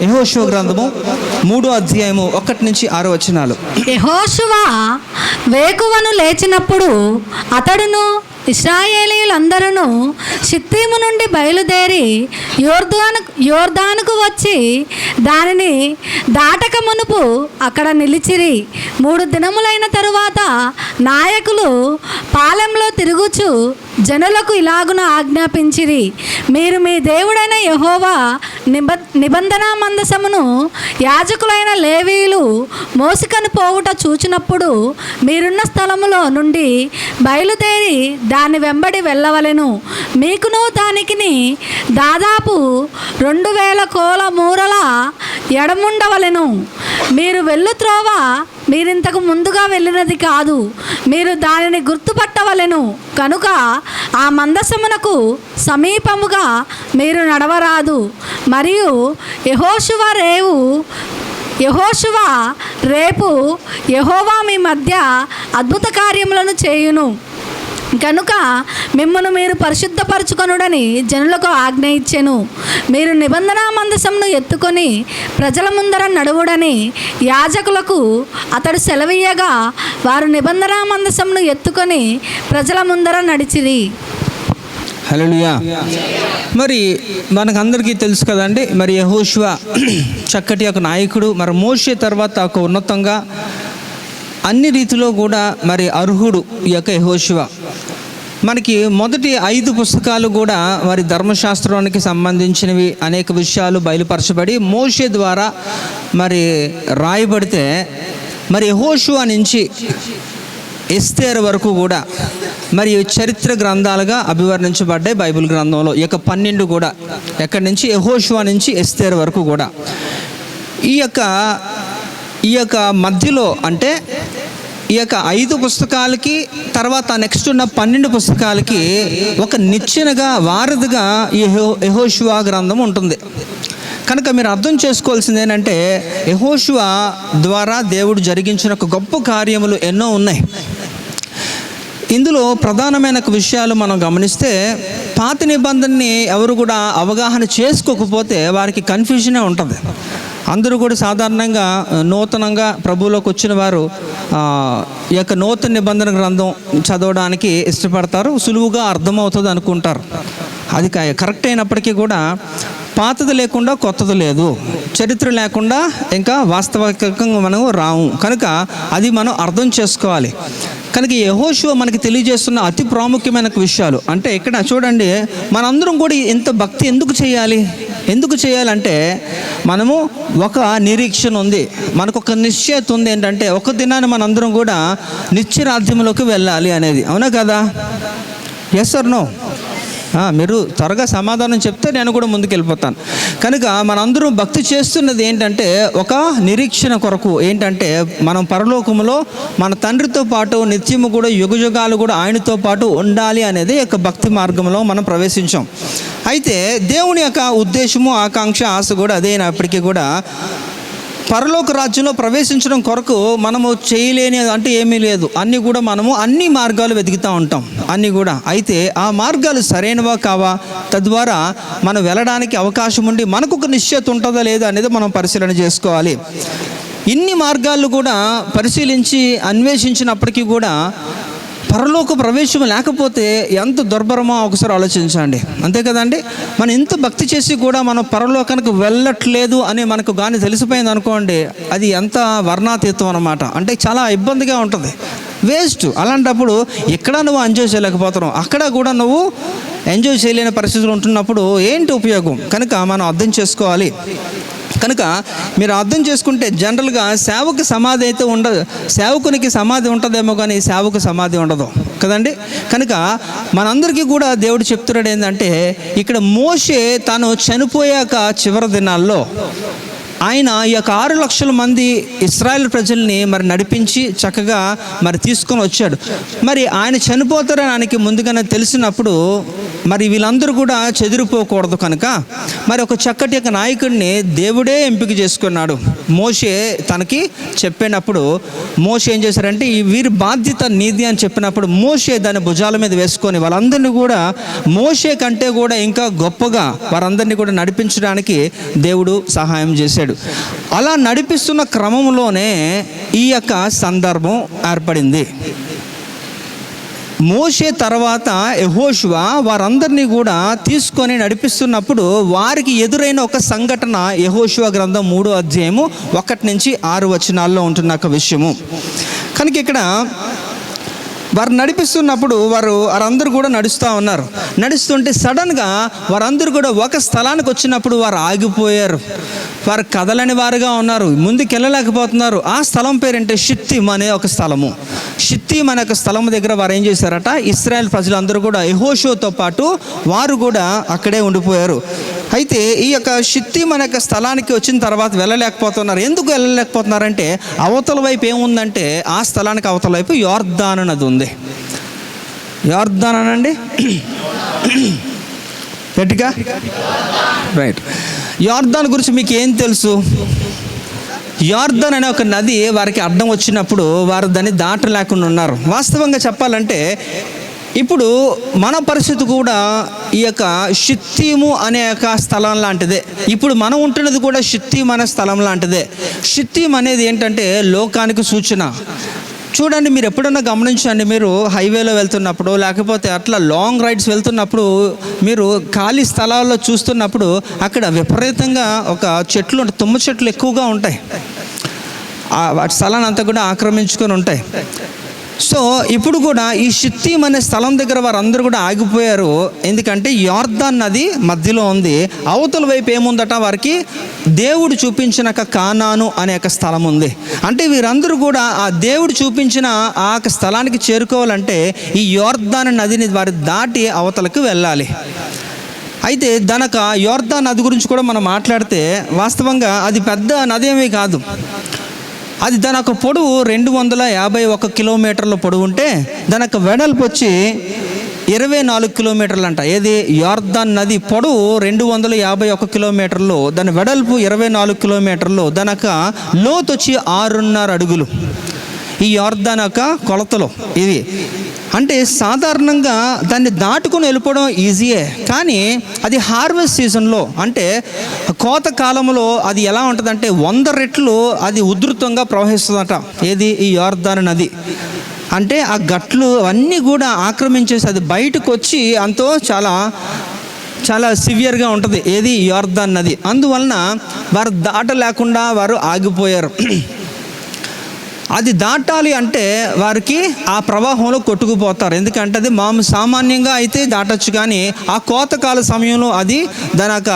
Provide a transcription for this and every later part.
యెహోషువ గ్రంథము 3వ అధ్యాయము 1-6 యెహోషువ వేకువను లేచినప్పుడు అతడును ఇశ్రాయేలీయులందరూ షిత్తీము నుండి బయలుదేరి యోర్దానుకు వచ్చి దానిని దాటక మునుపు అక్కడ నిలిచిరి. 3 దినములైన తరువాత నాయకులు పాలెంలో తిరుగుచు జనులకు ఇలాగున ఆజ్ఞాపించిరి, మీరు మీ దేవుడైన యెహోవా నిబంధన మందసమును యాజకులైన లేవీయులు మోసుకొని పోవుట చూచినప్పుడు మీరున్న స్థలములో నుండి బయలుదేరి దాని వెంబడి వెళ్ళవలెను. మీకును దానికిని దాదాపు 2000 కోల మూరల ఎడముండవలెను. మీరు వెళ్ళు త్రోవ మీరింతకు ముందుగా వెళ్ళినది కాదు, మీరు దానిని గుర్తుపట్టవలెను. కనుక ఆ మందసమునకు సమీపముగా మీరు నడవరాదు. మరియు యెహోషువ రేపు యెహోవా మీ మధ్య అద్భుత కార్యములను చేయును కనుక మిమ్మును మీరు పరిశుద్ధపరచుకొనుడని జనులకు ఆజ్ఞ ఇచ్చెను. మీరు నిబంధన మందసమును ఎత్తుకొని ప్రజల ముందర నడువుడని యాజకులకు అతడు సెలవీయగా వారు నిబంధన మందసమును ఎత్తుకొని ప్రజల ముందర నడిచిరి. హల్లెలూయా. మరి మనకందరికీ తెలుసు కదండి, మరి యెహోషువ చక్కటి ఒక నాయకుడు. మరి మోషే తర్వాత ఒక ఉన్నతంగా అన్ని రీతిలో కూడా మరి అర్హుడు ఈ యొక్క యెహోషువ. మనకి మొదటి 5 పుస్తకాలు కూడా మరి ధర్మశాస్త్రానికి సంబంధించినవి అనేక విషయాలు బయలుపరచబడి మోషే ద్వారా మరి రాయబడితే, మరి యెహోషువ నుంచి ఎస్తేరు వరకు కూడా మరి చరిత్ర గ్రంథాలుగా అభివర్ణించబడ్డాయి బైబిల్ గ్రంథంలో. ఈ యొక్క 12 కూడా ఎక్కడి నుంచి యెహోషువ నుంచి ఎస్తేరు వరకు కూడా ఈ యొక్క మధ్యలో అంటే ఈ యొక్క 5 పుస్తకాలకి తర్వాత నెక్స్ట్ ఉన్న 12 పుస్తకాలకి ఒక నిచ్చెనగా వారధిగా ఈ యెహోషువ గ్రంథం ఉంటుంది. కనుక మీరు అర్థం చేసుకోవాల్సింది ఏంటంటే యెహోషువ ద్వారా దేవుడు జరిగించిన ఒక గొప్ప కార్యములు ఎన్నో ఉన్నాయి. ఇందులో ప్రధానమైన విషయాలు మనం గమనిస్తే, పాత నిబంధనని ఎవరు కూడా అవగాహన చేసుకోకపోతే వారికి కన్ఫ్యూజనే ఉంటుంది. అందరూ కూడా సాధారణంగా నూతనంగా ప్రభువులోకి వచ్చిన వారు ఈ యొక్క నూతన నిబంధన గ్రంథం చదవడానికి ఇష్టపడతారు, సులువుగా అర్థమవుతుంది అనుకుంటారు. అది కరెక్ట్ అయినప్పటికీ కూడా పాతది లేకుండా కొత్తది లేదు, చరిత్ర లేకుండా ఇంకా వాస్తవికంగా మనం రాము. కనుక అది మనం అర్థం చేసుకోవాలి. కనుక యెహోషువ మనకి తెలియజేస్తున్న అతి ప్రాముఖ్యమైన విషయాలు అంటే ఇక్కడ చూడండి, మనందరం కూడా ఇంత భక్తి ఎందుకు చేయాలంటే మనము ఒక నిరీక్షణ ఉంది, మనకు ఒక నిశ్చయత ఉంది. ఏంటంటే ఒక దినాన్ని మనందరం కూడా నిత్యరాజ్యంలోకి వెళ్ళాలి అనేది. అవునా కదా? Yes or no? మీరు త్వరగా సమాధానం చెప్తే నేను కూడా ముందుకు వెళ్ళిపోతాను. కనుక మనందరం భక్తి చేస్తున్నది ఏంటంటే ఒక నిరీక్షణ కొరకు. ఏంటంటే మనం పరలోకములో మన తండ్రితో పాటు నిత్యము కూడా యుగయుగాలు కూడా ఆయనతో పాటు ఉండాలి అనేది యొక్క భక్తి మార్గంలో మనం ప్రవేశించాం. అయితే దేవుని యొక్క ఉద్దేశము, ఆకాంక్ష, ఆశ కూడా అదేనప్పటికీ కూడా పరలోక రాజ్యంలో ప్రవేశించడం కొరకు మనము చేయలేని అంటే ఏమీ లేదు. అన్నీ కూడా మనము అన్ని మార్గాలు వెతుకుతూ ఉంటాం అన్నీ కూడా. అయితే ఆ మార్గాలు సరైనవా కావా, తద్వారా మనం వెళ్ళడానికి అవకాశం ఉండి మనకు ఒక నిశ్చయత ఉంటుందా లేదా అనేది మనం పరిశీలన చేసుకోవాలి. ఇన్ని మార్గాలు కూడా పరిశీలించి అన్వేషించినప్పటికీ కూడా పరలోక ప్రవేశం లేకపోతే ఎంత దుర్భరమో ఒకసారి ఆలోచించండి. అంతే కదండి? మనం ఇంత భక్తి చేసి కూడా మనం పరలోకానికి వెళ్ళట్లేదు అని మనకు కానీ తెలిసిపోయింది అనుకోండి, అది ఎంత వర్ణాతీతం అన్నమాట. అంటే చాలా ఇబ్బందిగా ఉంటుంది, వేస్ట్. అలాంటప్పుడు ఇక్కడ నువ్వు ఎంజాయ్ చేయలేకపోతున్నావు, అక్కడ కూడా నువ్వు ఎంజాయ్ చేయలేని పరిస్థితులు ఉంటున్నప్పుడు ఏంటి ఉపయోగం? కనుక మనం అర్థం చేసుకోవాలి. కనుక మీరు అర్థం చేసుకుంటే జనరల్గా సేవకు సమాధి అయితే ఉండదు, సేవకునికి సమాధి ఉంటుందేమో కానీ సేవకు సమాధి ఉండదు కదండి. కనుక మనందరికీ కూడా దేవుడు చెప్తున్నాడు ఏంటంటే, ఇక్కడ మోషే తాను చనిపోయాక చివరి దినాల్లో ఆయన ఈ యొక్క 6 లక్షల మంది ఇశ్రాయేల్ ప్రజల్ని మరి నడిపించి చక్కగా మరి తీసుకొని వచ్చాడు. మరి ఆయన చనిపోతారని ఆయనకి ముందుగానే తెలిసినప్పుడు మరి వీళ్ళందరూ కూడా చెదిరిపోకూడదు కనుక మరి ఒక చక్కటి యొక్క నాయకుడిని దేవుడే ఎంపిక చేసుకున్నాడు. మోషే తనకి చెప్పినప్పుడు మోషే ఏం చేశారంటే ఈ వీరి బాధ్యత నీది అని చెప్పినప్పుడు మోషే దాని భుజాల మీద వేసుకొని వాళ్ళందరినీ కూడా మోషే కంటే కూడా ఇంకా గొప్పగా వారందరినీ కూడా నడిపించడానికి దేవుడు సహాయం చేశాడు. అలా నడిపిస్తున్న క్రమంలోనే ఈ యొక్క సందర్భం ఏర్పడింది. మోషే తర్వాత యెహోషువ వారందరినీ కూడా తీసుకొని నడిపిస్తున్నప్పుడు వారికి ఎదురైన ఒక సంఘటన యెహోషువ గ్రంథం 3వ అధ్యాయము 1 నుంచి 6 వచనాల్లో ఉంటున్న ఒక విషయము. కనుక ఇక్కడ వారు నడిపిస్తున్నప్పుడు వారందరూ కూడా నడుస్తూ ఉన్నారు. నడుస్తుంటే సడన్గా వారందరూ కూడా ఒక స్థలానికి వచ్చినప్పుడు వారు ఆగిపోయారు. వారు కదలని వారుగా ఉన్నారు, ముందుకు వెళ్ళలేకపోతున్నారు. ఆ స్థలం పేరంటే షిత్తీం అనే ఒక స్థలము. షిత్తీం అనే ఒక స్థలం దగ్గర వారు ఏం చేశారట, ఇశ్రాయేల్ ప్రజలందరూ కూడా యెహోషువతో పాటు వారు కూడా అక్కడే ఉండిపోయారు. అయితే ఈ యొక్క షిత్తీం అనే ఒక స్థలానికి వచ్చిన తర్వాత వెళ్ళలేకపోతున్నారు. ఎందుకు వెళ్ళలేకపోతున్నారంటే అవతల వైపు ఏముందంటే ఆ స్థలానికి అవతల వైపు యోర్దాను నది ఉంది. యోర్దాన్ అనండి గట్టిగా, రైట్. యోర్దాన్ గురించి మీకు ఏం తెలుసు? యోర్దాన్ అనే ఒక నది వారికి అడ్డం వచ్చినప్పుడు వారు దాన్ని దాటలేకుండా ఉన్నారు. వాస్తవంగా చెప్పాలంటే ఇప్పుడు మన పరిస్థితి కూడా ఈ యొక్క షిత్తీము అనే ఒక స్థలం లాంటిదే. ఇప్పుడు మనం ఉంటున్నది కూడా షిత్తీం అనే స్థలం లాంటిదే. షిత్తీం అనేది ఏంటంటే లోకానికి సూచన. చూడండి, మీరు ఎప్పుడన్నా గమనించండి, మీరు హైవేలో వెళ్తున్నప్పుడు లేకపోతే అట్లా లాంగ్ రైడ్స్ వెళ్తున్నప్పుడు మీరు ఖాళీ స్థలాల్లో చూస్తున్నప్పుడు అక్కడ విపరీతంగా ఒక చెట్లు ఉంటాయి, తుమ్మ చెట్లు ఎక్కువగా ఉంటాయి, వాటి స్థలాన్ని అంతా కూడా ఆక్రమించుకొని ఉంటాయి. సో ఇప్పుడు కూడా ఈ షిత్తీం అనే స్థలం దగ్గర వారందరూ కూడా ఆగిపోయారు. ఎందుకంటే యోర్దాన్ నది మధ్యలో ఉంది. అవతల వైపు ఏముందట, వారికి దేవుడు చూపించిన కానాను అనే ఒక స్థలం ఉంది. అంటే వీరందరూ కూడా ఆ దేవుడు చూపించిన ఆ స్థలానికి చేరుకోవాలంటే ఈ యోర్దాన్ నదిని వారు దాటి అవతలకు వెళ్ళాలి. అయితే దానక యోర్దాన్ నది గురించి కూడా మనం మాట్లాడితే వాస్తవంగా అది పెద్ద నది ఏమీ కాదు. అది దాని యొక్క పొడవు 251 కిలోమీటర్ల పొడవు ఉంటే దాని యొక్క వెడల్పు వచ్చి 24 కిలోమీటర్లు అంట. ఏది యోర్దాన్ నది పొడవు 251 కిలోమీటర్లు, దాని వెడల్పు 24 కిలోమీటర్లు, దాని యొక్క లోతు వచ్చి 6.5 అడుగులు. ఈ యోర్దాన్ యొక్క కొలతలు ఇవి. అంటే సాధారణంగా దాన్ని దాటుకుని వెళ్ళిపోవడం ఈజీయే, కానీ అది హార్వెస్ట్ సీజన్లో అంటే కోత కాలంలో అది ఎలా ఉంటుందంటే 100 రెట్లు అది ఉధృతంగా ప్రవహిస్తుందట. ఏది ఈ యోర్దాను నది అంటే ఆ గట్లు అన్నీ కూడా ఆక్రమించేసి అది బయటకు వచ్చి అంతో చాలా చాలా సివియర్గా ఉంటుంది. ఏది యోర్దాన్ నది. అందువలన వారు దాటలేకుండా వారు ఆగిపోయారు. అది దాటాలి అంటే వారికి ఆ ప్రవాహంలో కొట్టుకుపోతారు. ఎందుకంటే అది సామాన్యంగా అయితే దాటచ్చు, కానీ ఆ కోతకాల సమయంలో అది దాని యొక్క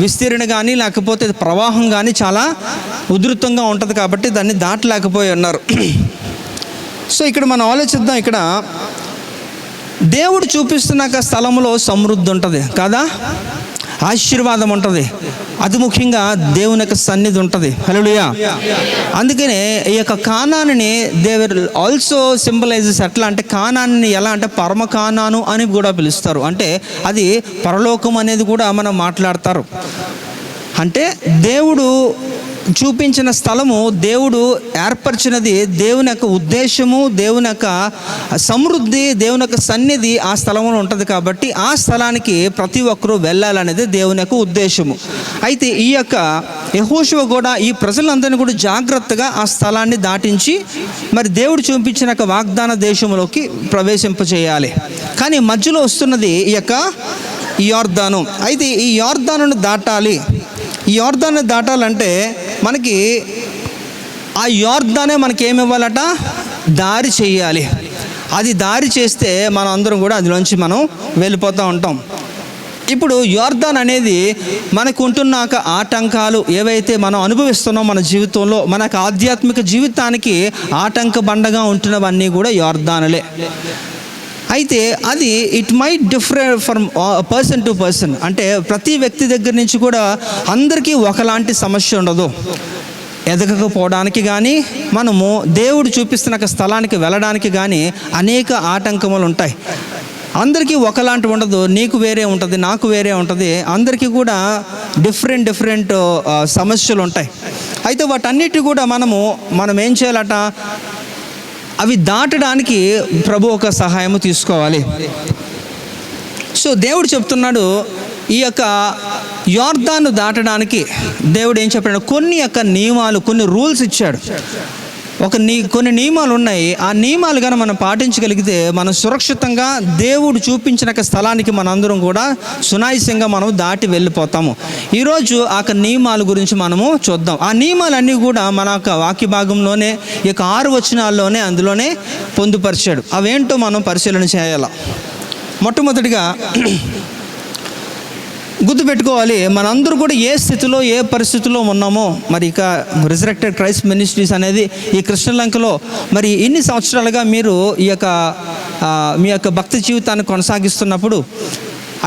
విస్తీర్ణ కానీ లేకపోతే ప్రవాహం కానీ చాలా ఉధృతంగా ఉంటుంది కాబట్టి దాన్ని దాటలేకపోయి ఉన్నారు. సో ఇక్కడ మనం ఆలోచిద్దాం. ఇక్కడ దేవుడు చూపిస్తున్న స్థలంలో సమృద్ధి ఉంటుంది కదా, ఆశీర్వాదం ఉంటుంది, అతి ముఖ్యంగా దేవుని యొక్క సన్నిధి ఉంటుంది. హల్లెలూయా. అందుకనే ఈ యొక్క కానాన్ని దేవర్ ఆల్సో సింబలైజెస్. ఎట్లా అంటే కానాన్ని ఎలా అంటే పరమ కానాను అని కూడా పిలుస్తారు. అంటే అది పరలోకం అనేది కూడా మనం మాట్లాడతారు. అంటే దేవుడు చూపించిన స్థలము, దేవుడు ఏర్పరిచినది, దేవుని యొక్క ఉద్దేశము, దేవుని యొక్క సమృద్ధి, దేవుని యొక్క సన్నిధి ఆ స్థలంలో ఉంటుంది. కాబట్టి ఆ స్థలానికి ప్రతి ఒక్కరూ వెళ్ళాలనేది దేవుని యొక్క ఉద్దేశము. అయితే ఈ యొక్క యెహోషువ కూడా ఈ ప్రజలందరినీ కూడా జాగ్రత్తగా ఆ స్థలాన్ని దాటించి మరి దేవుడు చూపించిన వాగ్దాన దేశంలోకి ప్రవేశింపచేయాలి. కానీ మధ్యలో వస్తున్నది ఈ యొక్క యోర్దాను. అయితే ఈ యోర్దానును దాటాలి. ఈ యోర్దాన్ని దాటాలంటే మనకి ఆ యోర్దానే మనకి ఏమి ఇవ్వాలట, దారి చేయాలి. అది దారి చేస్తే మనం అందరం కూడా అందులోంచి మనం వెళ్ళిపోతూ ఉంటాం. ఇప్పుడు యోర్దాన్ అనేది మనకు ఉంటున్న ఆటంకాలు ఏవైతే మనం అనుభవిస్తున్నాం మన జీవితంలో, మనకు ఆధ్యాత్మిక జీవితానికి ఆటంక బండగా ఉంటున్నవన్నీ కూడా యోర్దానులే. అయితే అది it might different from person to person. అంటే ప్రతి వ్యక్తి దగ్గర నుంచి కూడా అందరికీ ఒకలాంటి సమస్య ఉండదు. ఎదగకపోవడానికి కానీ, మనము దేవుడు చూపిస్తున్న స్థలానికి వెళ్ళడానికి కానీ అనేక ఆటంకములు ఉంటాయి. అందరికీ ఒకలాంటి ఉండదు. నీకు వేరే ఉంటుంది, నాకు వేరే ఉంటుంది. అందరికీ కూడా డిఫరెంట్ సమస్యలు ఉంటాయి. అయితే వాటన్నిటి కూడా మనం ఏం చేయాలట, అవి దాటడానికి ప్రభు ఒక సహాయము తీసుకోవాలి. సో దేవుడు చెప్తున్నాడు, ఈ యొక్క యోర్దాను దాటడానికి దేవుడు ఏం చెప్పాడు, కొన్ని నియమాలు, కొన్ని రూల్స్ ఇచ్చాడు. కొన్ని నియమాలు ఉన్నాయి. ఆ నియమాలు కానీ మనం పాటించగలిగితే మనం సురక్షితంగా దేవుడు చూపించిన స్థలానికి మనందరం కూడా సునాయాసంగా మనం దాటి వెళ్ళిపోతాము. ఈరోజు ఆ నియమాల గురించి మనము చూద్దాం. ఆ నియమాలన్నీ కూడా మన వాక్య భాగంలోనే, ఈ 6 వచనాల్లోనే అందులోనే పొందుపరిచాడు. అవేంటో మనం పరిశీలన చేయాలి. మొట్టమొదటిగా గుర్తుపెట్టుకోవాలి, మనందరూ కూడా ఏ స్థితిలో, ఏ పరిస్థితిలో ఉన్నామో. మరి ఇక రిజరెక్టెడ్ క్రైస్ట్ మినిస్ట్రీస్ అనేది ఈ కృష్ణలంకలో మరి ఇన్ని సంవత్సరాలుగా మీరు మీ యొక్క భక్తి జీవితాన్ని కొనసాగిస్తున్నప్పుడు,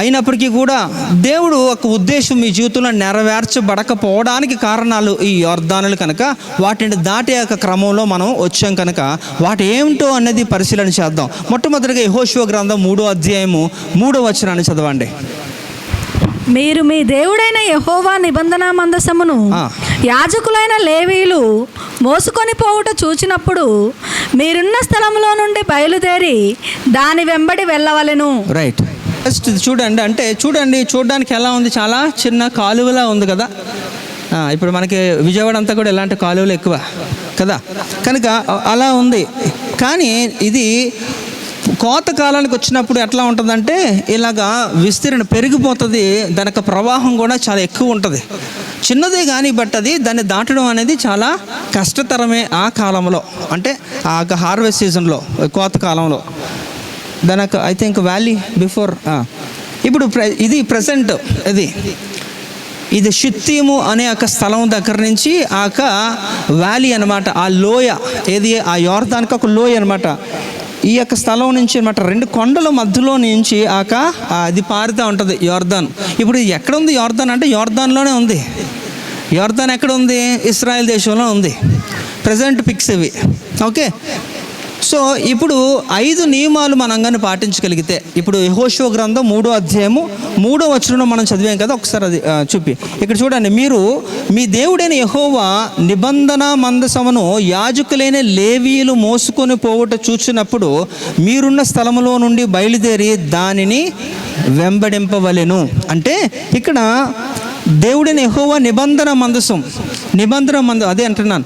అయినప్పటికీ కూడా దేవుడు ఒక ఉద్దేశం మీ జీవితంలో నెరవేర్చబడకపోవడానికి కారణాలు ఈ యోర్దానులు కనుక, వాటిని దాటే క్రమంలో మనం వచ్చాం కనుక వాటి ఏమిటో అనేది పరిశీలన చేద్దాం. మొట్టమొదటిగా యెహోషువ గ్రంథం 3వ అధ్యాయము 3వ వచనాన్ని చదవండి. మీరు మీ దేవుడైన యెహోవా నిబంధన మందసమును యాజకులైన లేవీయులు మోసుకొని పోవుట చూచినప్పుడు మీరున్న స్థలంలో నుండి బయలుదేరి దాని వెంబడి వెళ్ళవలెను. రైట్. ఫస్ట్ చూడండి, అంటే చూడడానికి ఎలా ఉంది, చాలా చిన్న కాలువలా ఉంది కదా. ఇప్పుడు మనకి విజయవాడ అంతా కూడా ఇలాంటి కాలువలు ఎక్కువ కదా, కనుక అలా ఉంది. కానీ ఇది కోత కాలానికి వచ్చినప్పుడు ఎట్లా ఉంటుందంటే ఇలాగా విస్తీర్ణ పెరిగిపోతుంది. దానికి ప్రవాహం కూడా చాలా ఎక్కువ ఉంటుంది. చిన్నదే కానీ బట్ దాన్ని దాటడం అనేది చాలా కష్టతరమే ఆ కాలంలో, అంటే ఆ హార్వెస్ట్ సీజన్లో, కోత కాలంలో. దానికి ఐ థింక్ వ్యాలీ బిఫోర్. ఇప్పుడు ఇది ప్రజెంట్ ఇది షిత్తీము అనే స్థలం దగ్గర నుంచి వ్యాలీ అనమాట. ఆ లోయ ఆ యోర్దానికి ఒక లోయ అనమాట. ఈ స్థలం నుంచి అనమాట 2 కొండల మధ్యలో నుంచి అది పారుతూ ఉంటుంది యోర్దాన్. ఇప్పుడు ఎక్కడ ఉంది యోర్దాన్ అంటే యోర్దాన్లోనే ఉంది. యోర్దాన్ ఎక్కడ ఉంది? ఇస్రాయేల్ దేశంలో ఉంది. ప్రజెంట్ పిక్స్ ఇవి. ఓకే. సో ఇప్పుడు 5 నియమాలు మనం కానీ పాటించగలిగితే, ఇప్పుడు యెహోషువ గ్రంథం 3వ అధ్యాయము 3వ వచనంలో మనం చదివాం కదా, ఒకసారి అది చూపి ఇక్కడ చూడండి. మీరు మీ దేవుడైన యెహోవా నిబంధన మందసమును యాజకులైన లేవీయులు మోసుకొని పోవుట చూచినప్పుడు మీరున్న స్థలములో నుండి బయలుదేరి దానిని వెంబడింపవలెను. అంటే ఇక్కడ దేవుడైన యెహోవా నిబంధన మందసం, అదే అంటున్నాను.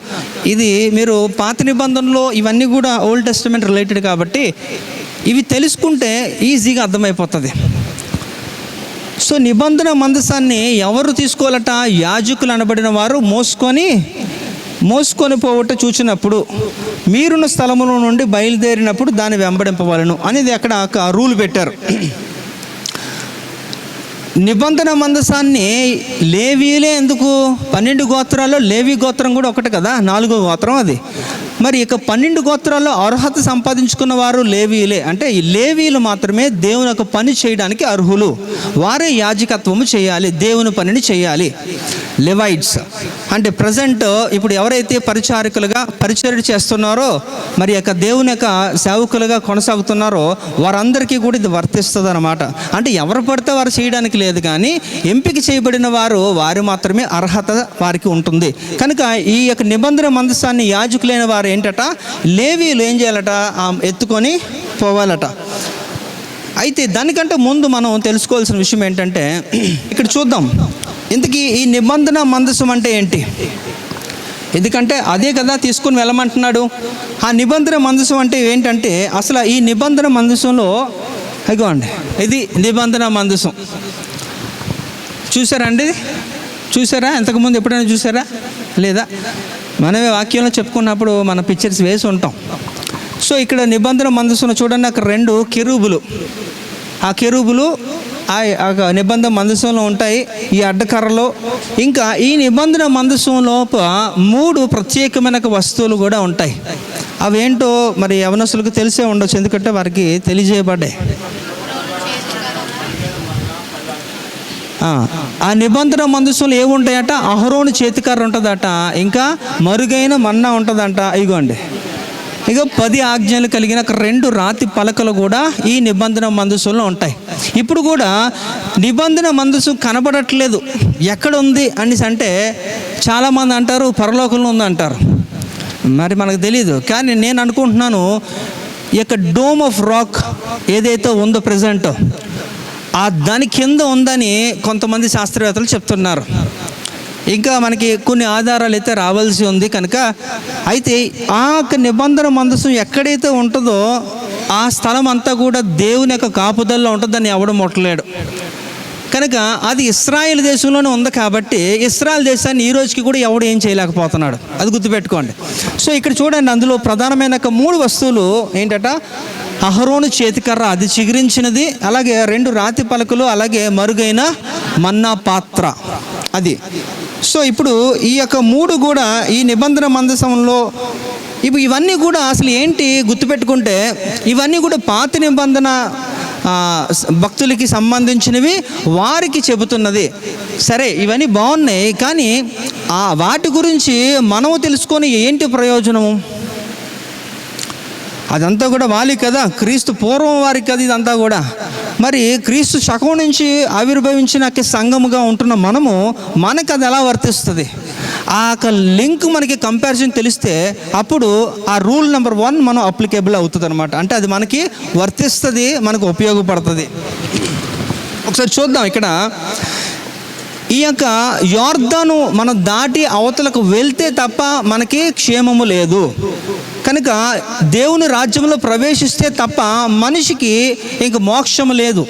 ఇది మీరు పాత నిబంధనలో ఇవన్నీ కూడా ఓల్డ్ టెస్టమెంట్ రిలేటెడ్ కాబట్టి ఇవి తెలుసుకుంటే ఈజీగా అర్థమైపోతుంది. సో నిబంధన మందసాన్ని ఎవరు తీసుకోవాలట? యాజకులు అనబడిన వారు మోసుకొని పోవట చూచినప్పుడు మీరున్న స్థలములో నుండి బయలుదేరినప్పుడు దాన్ని వెంబడింపవలను అనేది అక్కడ ఒక రూల్ పెట్టారు. నిబంధన మందసాన్ని లేవీలే ఎందుకు? 12 గోత్రాల్లో లేవీ గోత్రం కూడా ఒకటి కదా, 4వ గోత్రం అది. మరి ఇక 12 గోత్రాల్లో అర్హత సంపాదించుకున్న వారు లేవీలే. అంటే ఈ లేవీలు మాత్రమే దేవుని యొక్క పని చేయడానికి అర్హులు. వారే యాజకత్వము చేయాలి, దేవుని పనిని చేయాలి. లెవైట్స్ అంటే ప్రజెంట్ ఇప్పుడు ఎవరైతే పరిచర్య చేస్తున్నారో, మరి యొక్క దేవుని యొక్క సేవకులుగా కొనసాగుతున్నారో వారందరికీ కూడా ఇది వర్తిస్తుంది అన్నమాట. అంటే ఎవరు పడితే వారు చేయడానికి లేదు, కానీ ఎంపిక చేయబడిన వారు మాత్రమే అర్హత వారికి ఉంటుంది. కనుక ఈ యొక్క నిబంధన మందసాన్ని యాజకులైన వారు ఏంటట, లేవీలు ఏం చేయాలట? ఎత్తుకొని పోవాలట. అయితే దానికంటే ముందు మనం తెలుసుకోవాల్సిన విషయం ఏంటంటే, ఇక్కడ చూద్దాం ఇంతకీ ఈ నిబంధన మందసం అంటే ఏంటి. ఎందుకంటే అదే కదా తీసుకుని వెళ్ళమంటున్నాడు. ఆ నిబంధన మందసం అంటే ఏంటంటే, అసలు ఈ నిబంధన మందసంలో ఇదిగోండి, ఇది నిబంధన మందసం. చూసారా ఎంతకుముందు ఎప్పుడైనా చూసారా లేదా? మనమే వాక్యంలో చెప్పుకున్నప్పుడు మన పిక్చర్స్ వేసి ఉంటాం. సో ఇక్కడ నిబంధన మందసం చూడండి, అక్కడ 2 కెరూబులు. ఆ కెరూబులు ఆ నిబంధన మందసంలో ఉంటాయి, ఈ అడ్డకర్రలో. ఇంకా ఈ నిబంధన మందసం లోపల 3 ప్రత్యేకమైన వస్తువులు కూడా ఉంటాయి. అవేంటో మరి యవనస్తులకు తెలిసే ఉండొచ్చు, ఎందుకంటే వారికి తెలియజేయబడ్డాయి. ఆ నిబంధన మందసంలో ఏముంటాయట? అహరోను చేతికర్ర ఉంటుందట, ఇంకా మరుగైన మన్నా ఉంటుందంట. ఇగోండి, ఇక 10 ఆజ్ఞలు కలిగిన 2 రాతి పలకలు కూడా ఈ నిబంధన మందసంలో ఉంటాయి. ఇప్పుడు కూడా నిబంధన మందసం కనబడట్లేదు, ఎక్కడ ఉంది అనేసి అంటే చాలామంది అంటారు పరలోకంలో ఉంది అంటారు. మరి మనకు తెలియదు, కానీ నేను అనుకుంటున్నాను ఈ యొక్క డోమ్ ఆఫ్ రాక్ ఏదైతే ఉందో ప్రజెంట్, దాని కింద ఉందని కొంతమంది శాస్త్రవేత్తలు చెప్తున్నారు. ఇంకా మనకి కొన్ని ఆధారాలు అయితే రావాల్సి ఉంది కనుక, అయితే ఆ నిబంధన మందసం ఎక్కడైతే ఉంటుందో ఆ స్థలం అంతా కూడా దేవుని యొక్క కాపుదల్లో ఉంటుందని ఎవడు ముట్టలేడు. కనుక అది ఇశ్రాయేల్ దేశంలోనే ఉంది కాబట్టి ఇశ్రాయేల్ దేశాన్ని ఈ రోజుకి కూడా ఎవడు ఏం చేయలేకపోతున్నాడు, అది గుర్తుపెట్టుకోండి. సో ఇక్కడ చూడండి, అందులో ప్రధానమైన 3 వస్తువులు ఏంటట? అహరోను చేతికర్ర, అది చిగురించినది, అలాగే 2 రాతి పలకలు, అలాగే మరుగైన మన్నా పాత్ర అది. సో ఇప్పుడు ఈ యొక్క 3 కూడా ఈ నిబంధన మందసంలో, ఇప్పుడు ఇవన్నీ కూడా అసలు ఏంటి గుర్తుపెట్టుకుంటే, ఇవన్నీ కూడా పాత నిబంధన భక్తులకి సంబంధించినవి, వారికి చెబుతున్నది. సరే, ఇవన్నీ బాగున్నాయి, కానీ వాటి గురించి మనము తెలుసుకొని ఏంటి ప్రయోజనము? అదంతా కూడా వాలి కదా, క్రీస్తు పూర్వం వారికి కదా ఇదంతా కూడా. మరి క్రీస్తు శకం నుంచి ఆవిర్భవించిన సంఘముగా ఉంటున్న మనకు అది ఎలా వర్తిస్తుంది? ఆ లింక్ మనకి కంపారిజన్ తెలిస్తే అప్పుడు ఆ రూల్ నెంబర్ 1 మనం అప్లికేబుల్ అవుతుంది అనమాట. అంటే అది మనకి వర్తిస్తుంది, మనకు ఉపయోగపడుతుంది. ఒకసారి చూద్దాం. ఇక్కడ ఈ యొక్క యోర్దాను మనం దాటి అవతలకు వెళ్తే తప్ప మనకి క్షేమము లేదు. కనుక దేవుని రాజ్యంలో ప్రవేశిస్తే తప్ప మనిషికి ఇంక మోక్షము లేదు.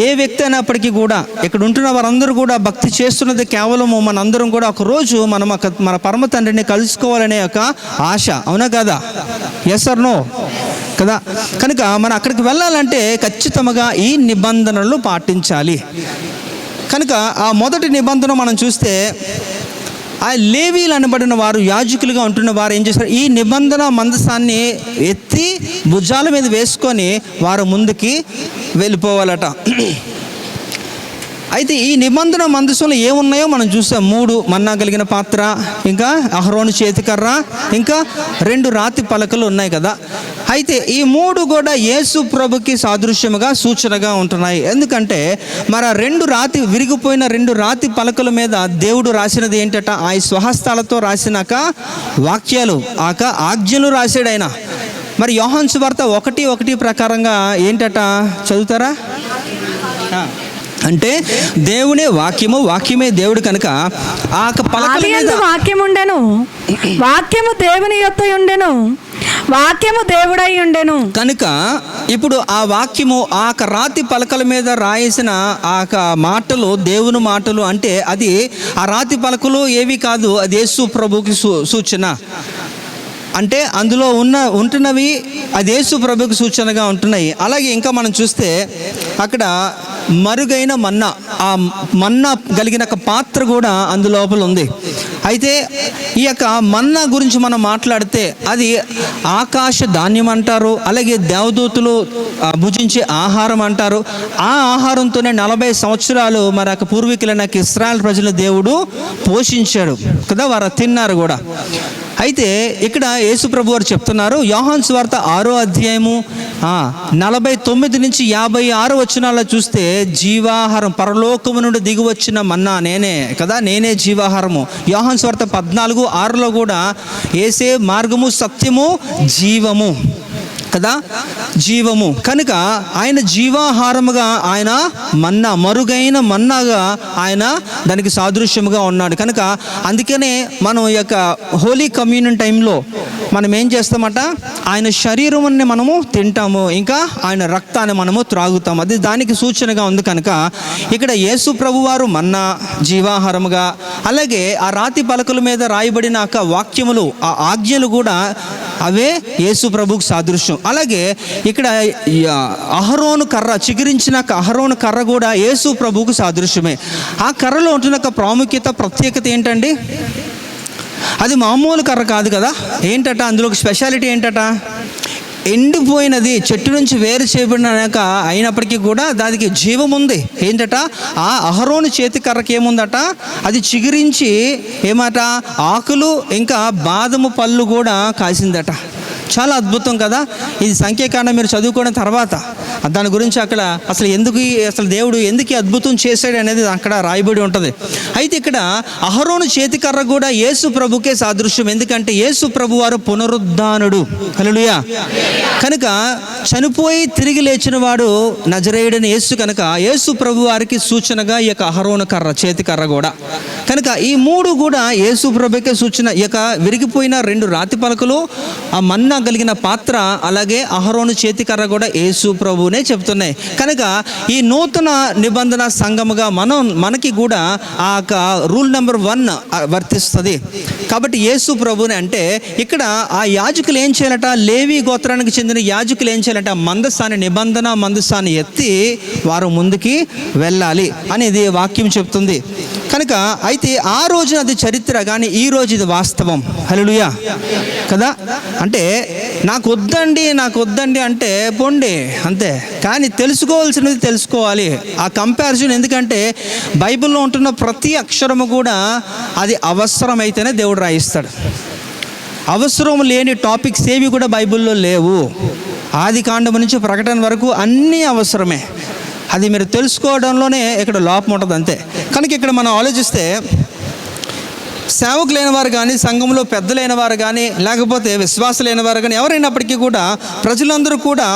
ఏ వ్యక్తి అయినప్పటికీ కూడా, ఇక్కడ ఉంటున్న వారందరూ కూడా భక్తి చేస్తున్నది కేవలము మనందరం కూడా ఒకరోజు మన పరమ తండ్రిని కలుసుకోవాలనే ఒక ఆశ, అవునా కదా? ఎస్ ఆర్ నో కదా? కనుక మనం అక్కడికి వెళ్ళాలంటే ఖచ్చితంగా ఈ నిబంధనలు పాటించాలి. కనుక ఆ మొదటి నిబంధన మనం చూస్తే, ఆ లేవీలు అనబడిన వారు, యాజకులుగా ఉంటున్న వారు ఏం చేశారు? ఈ నిబంధన మందసాన్ని ఎత్తి భుజాల మీద వేసుకొని వారు ముందుకి వెళ్ళిపోవాలట. అయితే ఈ నిబంధన మందసంలో ఏమున్నాయో మనం చూసాం. 3 మన్నా కలిగిన పాత్ర, ఇంకా అహరోను చేతికర్ర, ఇంకా 2 రాతి పలకలు ఉన్నాయి కదా. అయితే ఈ 3 కూడా యేసు ప్రభుకి సాదృశ్యముగా, సూచనగా ఉంటున్నాయి. ఎందుకంటే మరి 2 విరిగిపోయిన 2 రాతి పలకల మీద దేవుడు రాసినది ఏంటట? ఆ స్వహస్తాలతో రాసినాక వాక్యాలు, ఆజ్ఞలు రాశాడు ఆయన. మరి యోహాను సువార్త 1:1 ప్రకారంగా ఏంటట? చదువుతారా? అంటే దేవునే వాక్యము, వాక్యమే దేవుడు. కనుక ఆ పలకల మీద వాక్యం ఉండెను, వాక్యము దేవుని యొద్ద ఉండెను, వాక్యము దేవుడై ఉండెను. కనుక ఇప్పుడు ఆ వాక్యము ఆ రాతి పలకల మీద రాయేసిన ఆ మాటలు దేవుని మాటలు. అంటే అది ఆ రాతి పలకలు ఏవి కాదు, అది యేసు ప్రభుకి సూచన. అంటే అందులో ఉంటున్నవి అది యేసు ప్రభుకి సూచనగా ఉంటున్నాయి. అలాగే ఇంకా మనం చూస్తే అక్కడ మరుగైన మన్నా, ఆ మన్నా కలిగిన పాత్ర కూడా అందులోపల ఉంది. అయితే ఈ యొక్క మన్నా గురించి మనం మాట్లాడితే అది ఆకాశ ధాన్యం అంటారు, అలాగే దేవదూతలు భుజించే ఆహారం అంటారు. ఆ ఆహారంతోనే 40 సంవత్సరాలు మరి ఆ పూర్వీకులైన ఇశ్రాయేల్ ప్రజల దేవుడు పోషించాడు కదా, వారు తిన్నారు కూడా. అయితే ఇక్కడ యేసు ప్రభు వారు చెప్తున్నారు, యోహాను సువార్త 6వ అధ్యాయము 49 నుంచి 56 వచనాల్లో చూస్తే, జీవాహారం, పరలోకము నుండి దిగి వచ్చిన మన్నా నేనే కదా, నేనే జీవాహారము. యోహాను సువార్త 14:6లో కూడా యేసే మార్గము, సత్యము, జీవము కదా, జీవము. కనుక ఆయన జీవాహారముగా, ఆయన మన్నా, మరుగైన మన్నాగా ఆయన దానికి సాదృశ్యముగా ఉన్నాడు. కనుక అందుకనే మనం ఈ యొక్క హోలీ కమ్యూనియన్ టైంలో మనం ఏం చేస్తామట, ఆయన శరీరాన్ని మనము తింటాము, ఇంకా ఆయన రక్తాన్ని మనము త్రాగుతాము. అది దానికి సూచనగా ఉంది కనుక ఇక్కడ యేసు ప్రభువారు మన్నా జీవాహారముగా, అలాగే ఆ రాతి పలకల మీద రాయబడిన వాక్యములు, ఆ ఆజ్ఞలు కూడా అవే యేసు ప్రభుకు సాదృశ్యం. అలాగే ఇక్కడ అహరోను కర్ర, చిగురించిన అహరోను కర్ర కూడా యేసు ప్రభువుకు సాదృశ్యమే. ఆ కర్రలో ఉంటున్న ప్రాముఖ్యత, ప్రత్యేకత ఏంటండి? అది మామూలు కర్ర కాదు కదా. ఏంటట అందులో ఒక స్పెషాలిటీ ఏంటట, ఎండిపోయినది, చెట్టు నుంచి వేరు చేయబడినాక అయినప్పటికీ కూడా దానికి జీవం ఉంది. ఏంటట, ఆ అహరోను చేతి కర్రకి ఏముందట, అది చిగురించి ఏమాట ఆకులు ఇంకా బాదము పళ్ళు కూడా కాసిందట. చాలా అద్భుతం కదా. ఇది సంఖ్యాకాండం మీరు చదువుకున్న తర్వాత దాని గురించి అక్కడ అసలు దేవుడు ఎందుకు అద్భుతం చేశాడు అనేది అక్కడ రాయబడి ఉంటుంది. అయితే ఇక్కడ అహరోను చేతికర్ర కూడా యేసు ప్రభుకే సాదృశ్యం. ఎందుకంటే యేసు ప్రభు వారు పునరుద్ధానుడు. హల్లెలూయా. కనుక చనిపోయి తిరిగి లేచిన వాడు నజరేయుడని యేసు. కనుక యేసు ప్రభు వారికి సూచనగా ఈ యొక్క అహరోను కర్ర, చేతికర్ర కూడా. కనుక ఈ మూడు కూడా యేసు ప్రభుకే సూచన. ఈ యొక్క విరిగిపోయిన 2 రాతి పలకలు, ఆ మన్నా కలిగిన పాత్ర, అలాగే అహరోను చేతికర్ర కూడా యేసు ప్రభువునే చెప్తున్నాయి. కనుక ఈ నూతన నిబంధన సంఘముగా మనకి కూడా ఆ రూల్ నెంబర్ 1 వర్తిస్తుంది. కాబట్టి యేసు ప్రభువుని అంటే ఇక్కడ ఆ యాజకులు ఏం చేయాలట, లేవి గోత్రానికి చెందిన యాజకులు ఏం చేయాలంటే నిబంధన మందసాన్ని ఎత్తి వారు ముందుకి వెళ్ళాలి అనేది వాక్యం చెప్తుంది. కనుక అయితే ఆ రోజున అది చరిత్ర, కానీ ఈ రోజు ఇది వాస్తవం. హల్లెలూయా కదా. అంటే నాకు వద్దండి అంటే పొండి అంతే, కానీ తెలుసుకోవాల్సినది తెలుసుకోవాలి. ఆ కంపారిజన్, ఎందుకంటే బైబిల్లో ఉంటున్న ప్రతి అక్షరము కూడా అది అవసరమైతేనే దేవుడు రాయిస్తాడు. అవసరం లేని టాపిక్స్ ఏవి కూడా బైబిల్లో లేవు. ఆది కాండం నుంచి ప్రకటన వరకు అన్నీ అవసరమే. అది మీరు తెలుసుకోవడంలోనే ఇక్కడ లోపం ఉంటుంది అంతే. కనుక ఇక్కడ మనం ఆలోచిస్తే సేవకులైన వారు కానీ, సంఘంలో పెద్దలైన వారు కానీ, లేకపోతే విశ్వాసులైన వారు కానీ, ఎవరైనప్పటికీ కూడా ప్రజలందరూ కూడా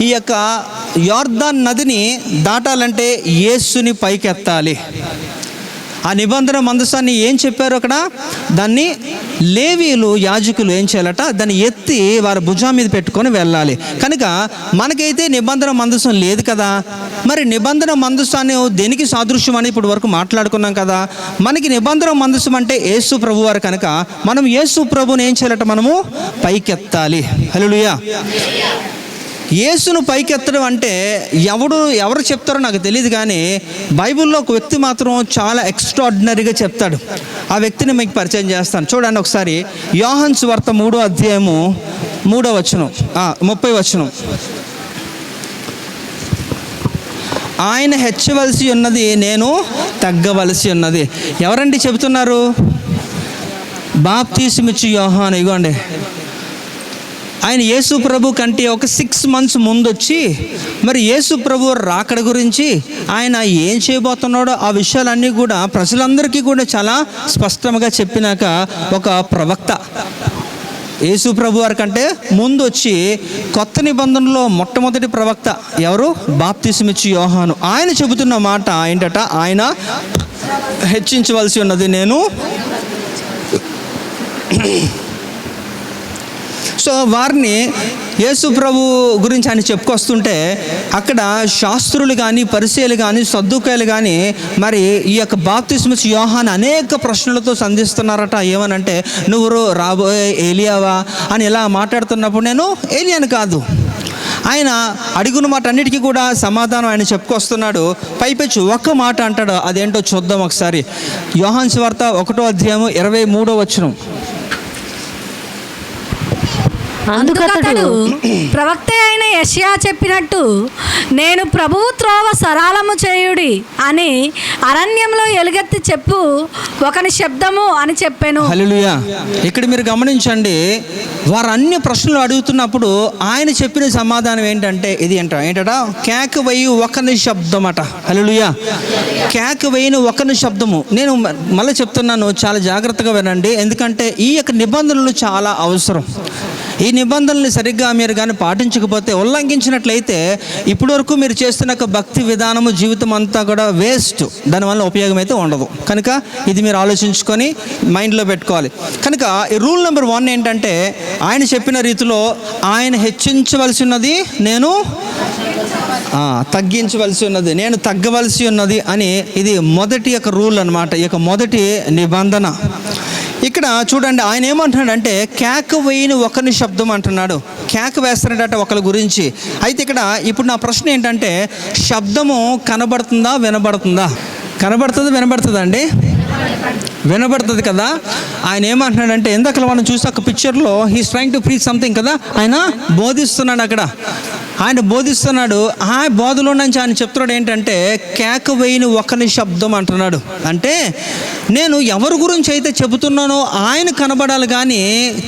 ఈ యొక్క యోర్దాన్ నదిని దాటాలంటే యేసుని పైకెత్తాలి. ఆ నిబంధన మందసాన్ని ఏం చెప్పారు అక్కడ, దాన్ని లేవీలు యాజకులు ఏం చేయాలట, దాన్ని ఎత్తి వారి భుజం మీద పెట్టుకొని వెళ్ళాలి. కనుక మనకైతే నిబంధన మందసం లేదు కదా. మరి నిబంధన మందసాన్ని దేనికి సాదృశ్యం అని ఇప్పుడు వరకు మాట్లాడుకున్నాం కదా. మనకి నిబంధన మందసం అంటే యేసు ప్రభు వారు. కనుక మనం యేసు ప్రభుని ఏం చేయాలట, మనము పైకెత్తాలి. హల్లెలూయా. యేసును పైకెత్తడం అంటే ఎవరు చెప్తారో నాకు తెలియదు, కానీ బైబిల్లో ఒక వ్యక్తి మాత్రం చాలా ఎక్స్ట్రాడినరీగా చెప్తాడు. ఆ వ్యక్తిని మీకు పరిచయం చేస్తాను. చూడండి ఒకసారి, యోహాను సువార్త 3వ అధ్యాయము 3వ వచనం, 30వ వచనం. ఆయన హెచ్చవలసి ఉన్నది, నేను తగ్గవలసి ఉన్నది. ఎవరండి చెబుతున్నారు? బాప్తీసమిచ్చు యోహాను. ఇగోండి, ఆయన యేసు ప్రభు కంటే ఒక 6 months ముందు వచ్చి, మరి యేసు ప్రభు రాకడ గురించి ఆయన ఏం చేయబోతున్నాడో ఆ విషయాలన్నీ కూడా ప్రజలందరికీ కూడా చాలా స్పష్టంగా చెప్పినాక ఒక ప్రవక్త యేసు ప్రభు వారి కంటే ముందు వచ్చి, కొత్త నిబంధనలో మొట్టమొదటి ప్రవక్త ఎవరు? బాప్తీసమిచ్చు యోహాను. ఆయన చెబుతున్న మాట ఏంటట, ఆయన హెచ్చించవలసి ఉన్నది, నేను. సో వారిని యేసు ప్రభు గురించి ఆయన చెప్పుకొస్తుంటే అక్కడ శాస్త్రులు కానీ, పరిసయ్యులు కానీ, సద్దూకాయలు కానీ మరి ఈ యొక్క బాప్తిస్మిచ్చు యోహాను అనేక ప్రశ్నలతో సంధిస్తున్నారట. ఏమనంటే, నువ్వు రాబోయే ఏలియావా అని ఇలా మాట్లాడుతున్నప్పుడు, నేను ఏలియాను కాదు. ఆయన అడుగున మాట అన్నిటికీ కూడా సమాధానం ఆయన చెప్పుకొస్తున్నాడు. పైపెచ్చు ఒక్క మాట అంటాడు, అదేంటో చూద్దాం ఒకసారి. యోహాను సువార్త 1వ అధ్యాయము 23వ వచనం. అందుకతడు ప్రవక్త అయిన యెషయా చెప్పినట్టు, నేను ప్రభువు త్రోవ సరళము చేయుడి అని అరణ్యంలో ఎలుగెత్తి చెప్పు ఒకని శబ్దము అని చెప్పాను. హల్లెలూయా. ఇక్కడ మీరు గమనించండి, వారు అన్ని ప్రశ్నలు అడుగుతున్నప్పుడు ఆయన చెప్పిన సమాధానం ఏంటంటే ఇది ఏంటట, కేక వేయి ఒకని శబ్దం అట. హల్లెలూయా. కేక వేయని ఒకని శబ్దము. నేను మళ్ళీ చెప్తున్నాను, చాలా జాగ్రత్తగా వినండి, ఎందుకంటే ఈ యొక్క నిబంధనలు చాలా అవసరం. ఈ నిబంధనల్ని సరిగ్గా మీరు కానీ పాటించకపోతే, ఉల్లంఘించినట్లయితే ఇప్పటి వరకు మీరు చేస్తున్న భక్తి విధానము జీవితం అంతా కూడా వేస్ట్. దానివల్ల ఉపయోగం అయితే ఉండదు. కనుక ఇది మీరు ఆలోచించుకొని మైండ్లో పెట్టుకోవాలి. కనుక ఈ రూల్ నెంబర్ 1 ఏంటంటే, ఆయన చెప్పిన రీతిలో ఆయన హెచ్చించవలసి ఉన్నది, నేను తగ్గించవలసి ఉన్నది, నేను తగ్గవలసి ఉన్నది అని ఇది మొదటి యొక్క రూల్ అన్నమాట. ఈ యొక్క మొదటి నిబంధన. ఇక్కడ చూడండి, ఆయన ఏమంటున్నాడంటే కేక వేయని ఒకని శబ్దం అంటున్నాడు. కేక వేస్తున్నాడట ఒకరి గురించి. అయితే ఇక్కడ ఇప్పుడు నా ప్రశ్న ఏంటంటే, శబ్దము కనబడుతుందా వినబడుతుందా? కనబడుతుంది, వినబడుతుందా అండి? వినబడుతుంది కదా. ఆయన ఏమంటున్నాడంటే, ఇందాక మనం చూసి ఒక పిక్చర్లో he's trying to preach something కదా, ఆయన బోధిస్తున్నాడు. అక్కడ ఆయన బోధిస్తున్నాడు. ఆ బోధలో నుంచి ఆయన చెప్తున్నాడు ఏంటంటే, కేక వేయని ఒకని శబ్దం అంటున్నాడు. అంటే నేను ఎవరి గురించి అయితే చెబుతున్నానో ఆయన కనబడాలి కానీ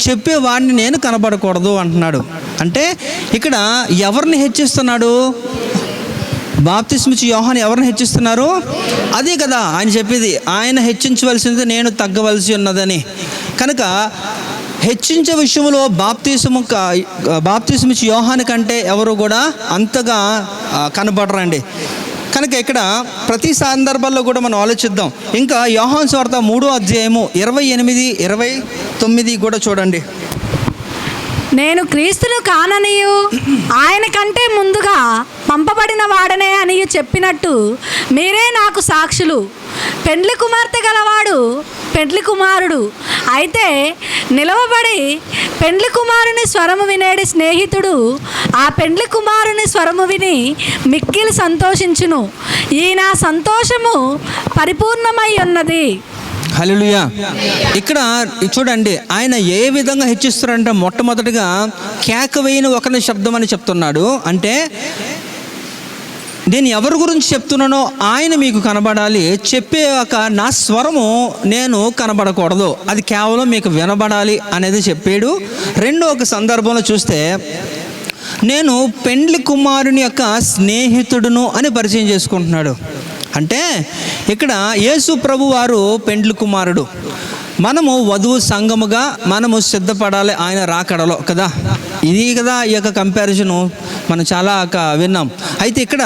చెప్పేవాడిని నేను కనబడకూడదు అంటున్నాడు. అంటే ఇక్కడ ఎవరిని హెచ్చిస్తున్నాడు? బాప్తిస్మిచ్చి యోహాను ఎవరిని హెచ్చిస్తున్నారు? అదే కదా ఆయన చెప్పేది, ఆయన హెచ్చించవలసింది, నేను తగ్గవలసి ఉన్నదని. కనుక హెచ్చించే విషయంలో బాప్తిస్మిచ్చి యోహాను కంటే ఎవరు కూడా అంతగా కనబడరండి. కనుక ఇక్కడ ప్రతి సందర్భాల్లో కూడా మనం ఆలోచిద్దాం. ఇంకా యోహాను సువార్త 3వ అధ్యాయము 28, 29 కూడా చూడండి. నేను క్రీస్తును కాననియు ఆయన కంటే ముందుగా పంపబడిన వాడనే అని చెప్పినట్టు మీరే నాకు సాక్షులు. పెండ్లి కుమార్తె గలవాడు పెండ్లి కుమారుడు అయితే నిలవబడి పెండ్లి కుమారుని స్వరము వినేడి స్నేహితుడు ఆ పెండ్లి కుమారుని స్వరము విని మిక్కిలి సంతోషించును. ఈ నా సంతోషము పరిపూర్ణమై ఉన్నది. హల్లెలూయా. ఇక్కడ చూడండి, ఆయన ఏ విధంగా హెచ్చిస్తున్నాడంటే, మొట్టమొదటిగా కేక వేయని ఒకని శబ్దం అని చెప్తున్నాడు. అంటే నేను ఎవరి గురించి చెప్తున్నానో ఆయన మీకు కనబడాలి. చెప్పాక నా స్వరము నేను కనబడకూడదు, అది కేవలం మీకు వినబడాలి అనేది చెప్పాడు. రెండో ఒక సందర్భంలో చూస్తే, నేను పెండ్లి కుమారుని యొక్క స్నేహితుడును అని పరిచయం చేసుకుంటున్నాడు. అంటే ఇక్కడ యేసు ప్రభు వారు పెండ్లి కుమారుడు, మనము వధువు సంఘముగా మనము సిద్ధపడాలి ఆయన రాకడలో కదా. ఇది కదా ఈ యొక్క కంపారిజను మనం చాలా విన్నాం. అయితే ఇక్కడ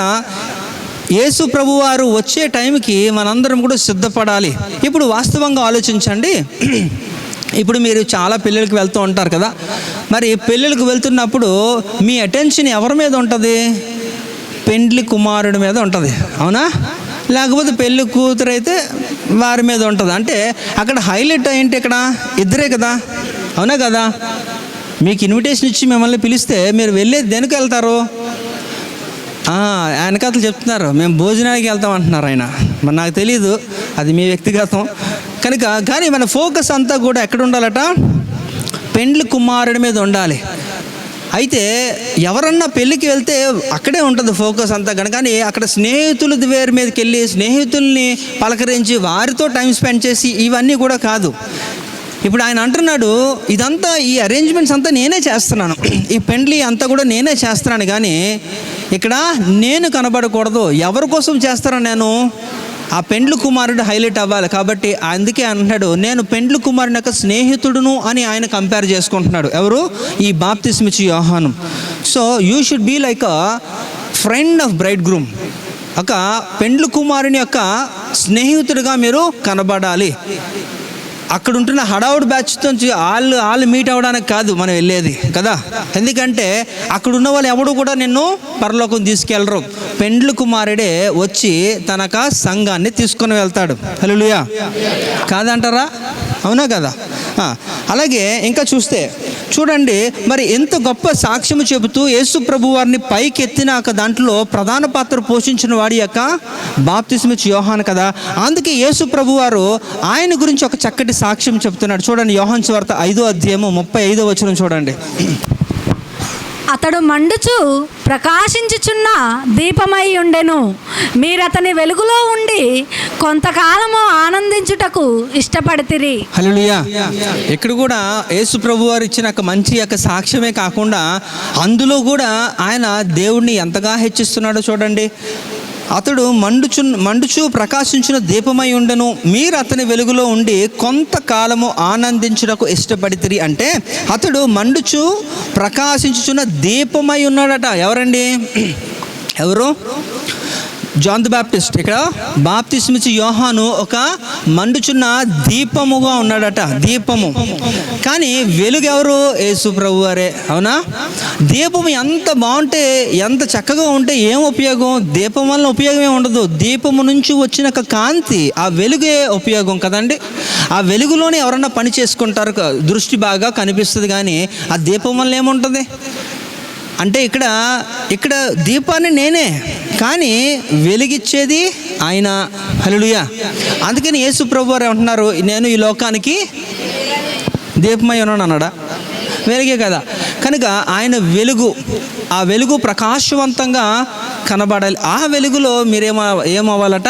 యేసు ప్రభు వారు వచ్చే టైంకి మనందరం కూడా సిద్ధపడాలి. ఇప్పుడు వాస్తవంగా ఆలోచించండి. ఇప్పుడు మీరు చాలా పెళ్ళిళ్ళకి వెళ్తూ ఉంటారు కదా. మరి పెళ్ళిళ్ళకి వెళ్తున్నప్పుడు మీ అటెన్షన్ ఎవరి మీద ఉంటుంది? పెండ్లి కుమారుడి మీద ఉంటుంది, అవునా? లేకపోతే పెళ్ళి కూతురు అయితే వారి మీద ఉంటుంది. అంటే అక్కడ హైలైట్ ఏంటి? ఇక్కడ ఇద్దరే కదా, అవునా కదా? మీకు ఇన్విటేషన్ ఇచ్చి మిమ్మల్ని పిలిస్తే మీరు వెళ్ళేది దేనికి వెళ్తారు? వెనకాతలు చెప్తున్నారు మేము భోజనానికి వెళ్తాం అంటున్నారు ఆయన. మరి నాకు తెలియదు, అది మీ వ్యక్తిగతం. కనుక కానీ మన ఫోకస్ అంతా కూడా ఎక్కడ ఉండాలట? పెండ్లి కుమారుడి మీద ఉండాలి. అయితే ఎవరన్నా పెళ్ళికి వెళ్తే అక్కడే ఉంటుంది ఫోకస్ అంతా కనుక. కానీ అక్కడ స్నేహితుల వేరు మీదకి వెళ్ళి స్నేహితుల్ని పలకరించి వారితో టైం స్పెండ్ చేసి ఇవన్నీ కూడా కాదు. ఇప్పుడు ఆయన అంటున్నాడు, ఇదంతా ఈ అరేంజ్మెంట్స్ అంతా నేనే చేస్తున్నాను, ఈ పెండ్లి అంతా కూడా నేనే చేస్తున్నాను, కానీ ఇక్కడ నేను కనబడకూడదు. ఎవరి కోసం చేస్తాను నేను? ఆ పెండ్లి కుమారుడు హైలైట్ అవ్వాలి. కాబట్టి అందుకే అంటున్నాడు, నేను పెండ్లి కుమారుని యొక్క స్నేహితుడును అని ఆయన కంపేర్ చేసుకుంటున్నాడు. ఎవరు? ఈ బాప్తిస్మిచ్చి యోహాను. So you should be like a friend of bride groom. ఒక పెండ్లి కుమారుని యొక్క స్నేహితుడిగా మీరు కనబడాలి. అక్కడ ఉంటున్న హడావుడ్ బ్యాచ్తో వాళ్ళు మీట్ అవ్వడానికి కాదు మనం వెళ్ళేది కదా. ఎందుకంటే అక్కడ ఉన్న వాళ్ళు ఎవడు కూడా నిన్ను పరలోకం తీసుకెళ్ళరు. పెండ్లి కుమారుడే వచ్చి తనక సంఘాన్ని తీసుకొని వెళ్తాడు. హల్లెలూయా. కాదంటారా? అవునా కదా? అలాగే ఇంకా చూడండి, మరి ఎంత గొప్ప సాక్ష్యము చెబుతూ యేసు ప్రభు వారిని పైకి ఎత్తినాక దాంట్లో ప్రధాన పాత్ర పోషించిన వాడి యొక్క బాప్తిస్మిచ్చి యోహాను కదా. అందుకే యేసు ప్రభు వారు ఆయన గురించి ఒక చక్కటి సాక్ష్యం చెప్తున్నాడు. చూడండి, యోహాను సువార్త 5వ అధ్యాయము 35వ వచనం చూడండి. అతడు మండుచు ప్రకాశించుచున్న దీపమై ఉండెను. మీరు అతని వెలుగులో ఉండి కొంతకాలము ఆనందించుటకు ఇష్టపడితిరి. హల్లెలూయా. ఇక్కడ కూడా యేసు ప్రభు వారు ఇచ్చిన ఒక మంచి యొక్క సాక్ష్యమే కాకుండా అందులో కూడా ఆయన దేవుడిని ఎంతగా హెచ్చిస్తున్నాడో చూడండి. అతడు మండుచు ప్రకాశించిన దీపమై ఉండెను, మీరు అతని వెలుగులో ఉండి కొంతకాలము ఆనందించుటకు ఇష్టపడితిరి. అంటే అతడు మండుచు ప్రకాశించుచున్న దీపమై ఉన్నాడట. ఎవరండి? ఎవరు? John the Baptist. ఇక్కడ బాప్తిస్మిచ్చి యోహాను ఒక మండుచున్న దీపముగా ఉన్నాడట. దీపము. కానీ వెలుగు ఎవరు? యేసు ప్రభు వారే. అవునా? దీపం ఎంత బాగుంటే, ఎంత చక్కగా ఉంటే ఏం ఉపయోగం? దీపం వల్ల ఉపయోగం ఏమి ఉండదు. దీపము నుంచి వచ్చిన కాంతి, ఆ వెలుగే ఉపయోగం కదండి. ఆ వెలుగులోనే ఎవరన్నా పని చేసుకుంటారు, దృష్టి బాగా కనిపిస్తుంది. కానీ ఆ దీపం వల్ల ఏముంటుంది అంటే ఇక్కడ దీపాన్ని నేనే, కానీ వెలిగిచ్చేది ఆయన. హల్లెలూయా. అందుకని యేసు ప్రభు వారు అంటున్నారు, నేను ఈ లోకానికి దీపమై ఉన్నాను అన్నాడా? వెలుగే కదా. కనుక ఆయన వెలుగు, ఆ వెలుగు ప్రకాశవంతంగా కనబడాలి. ఆ వెలుగులో ఏమవ్వాలట?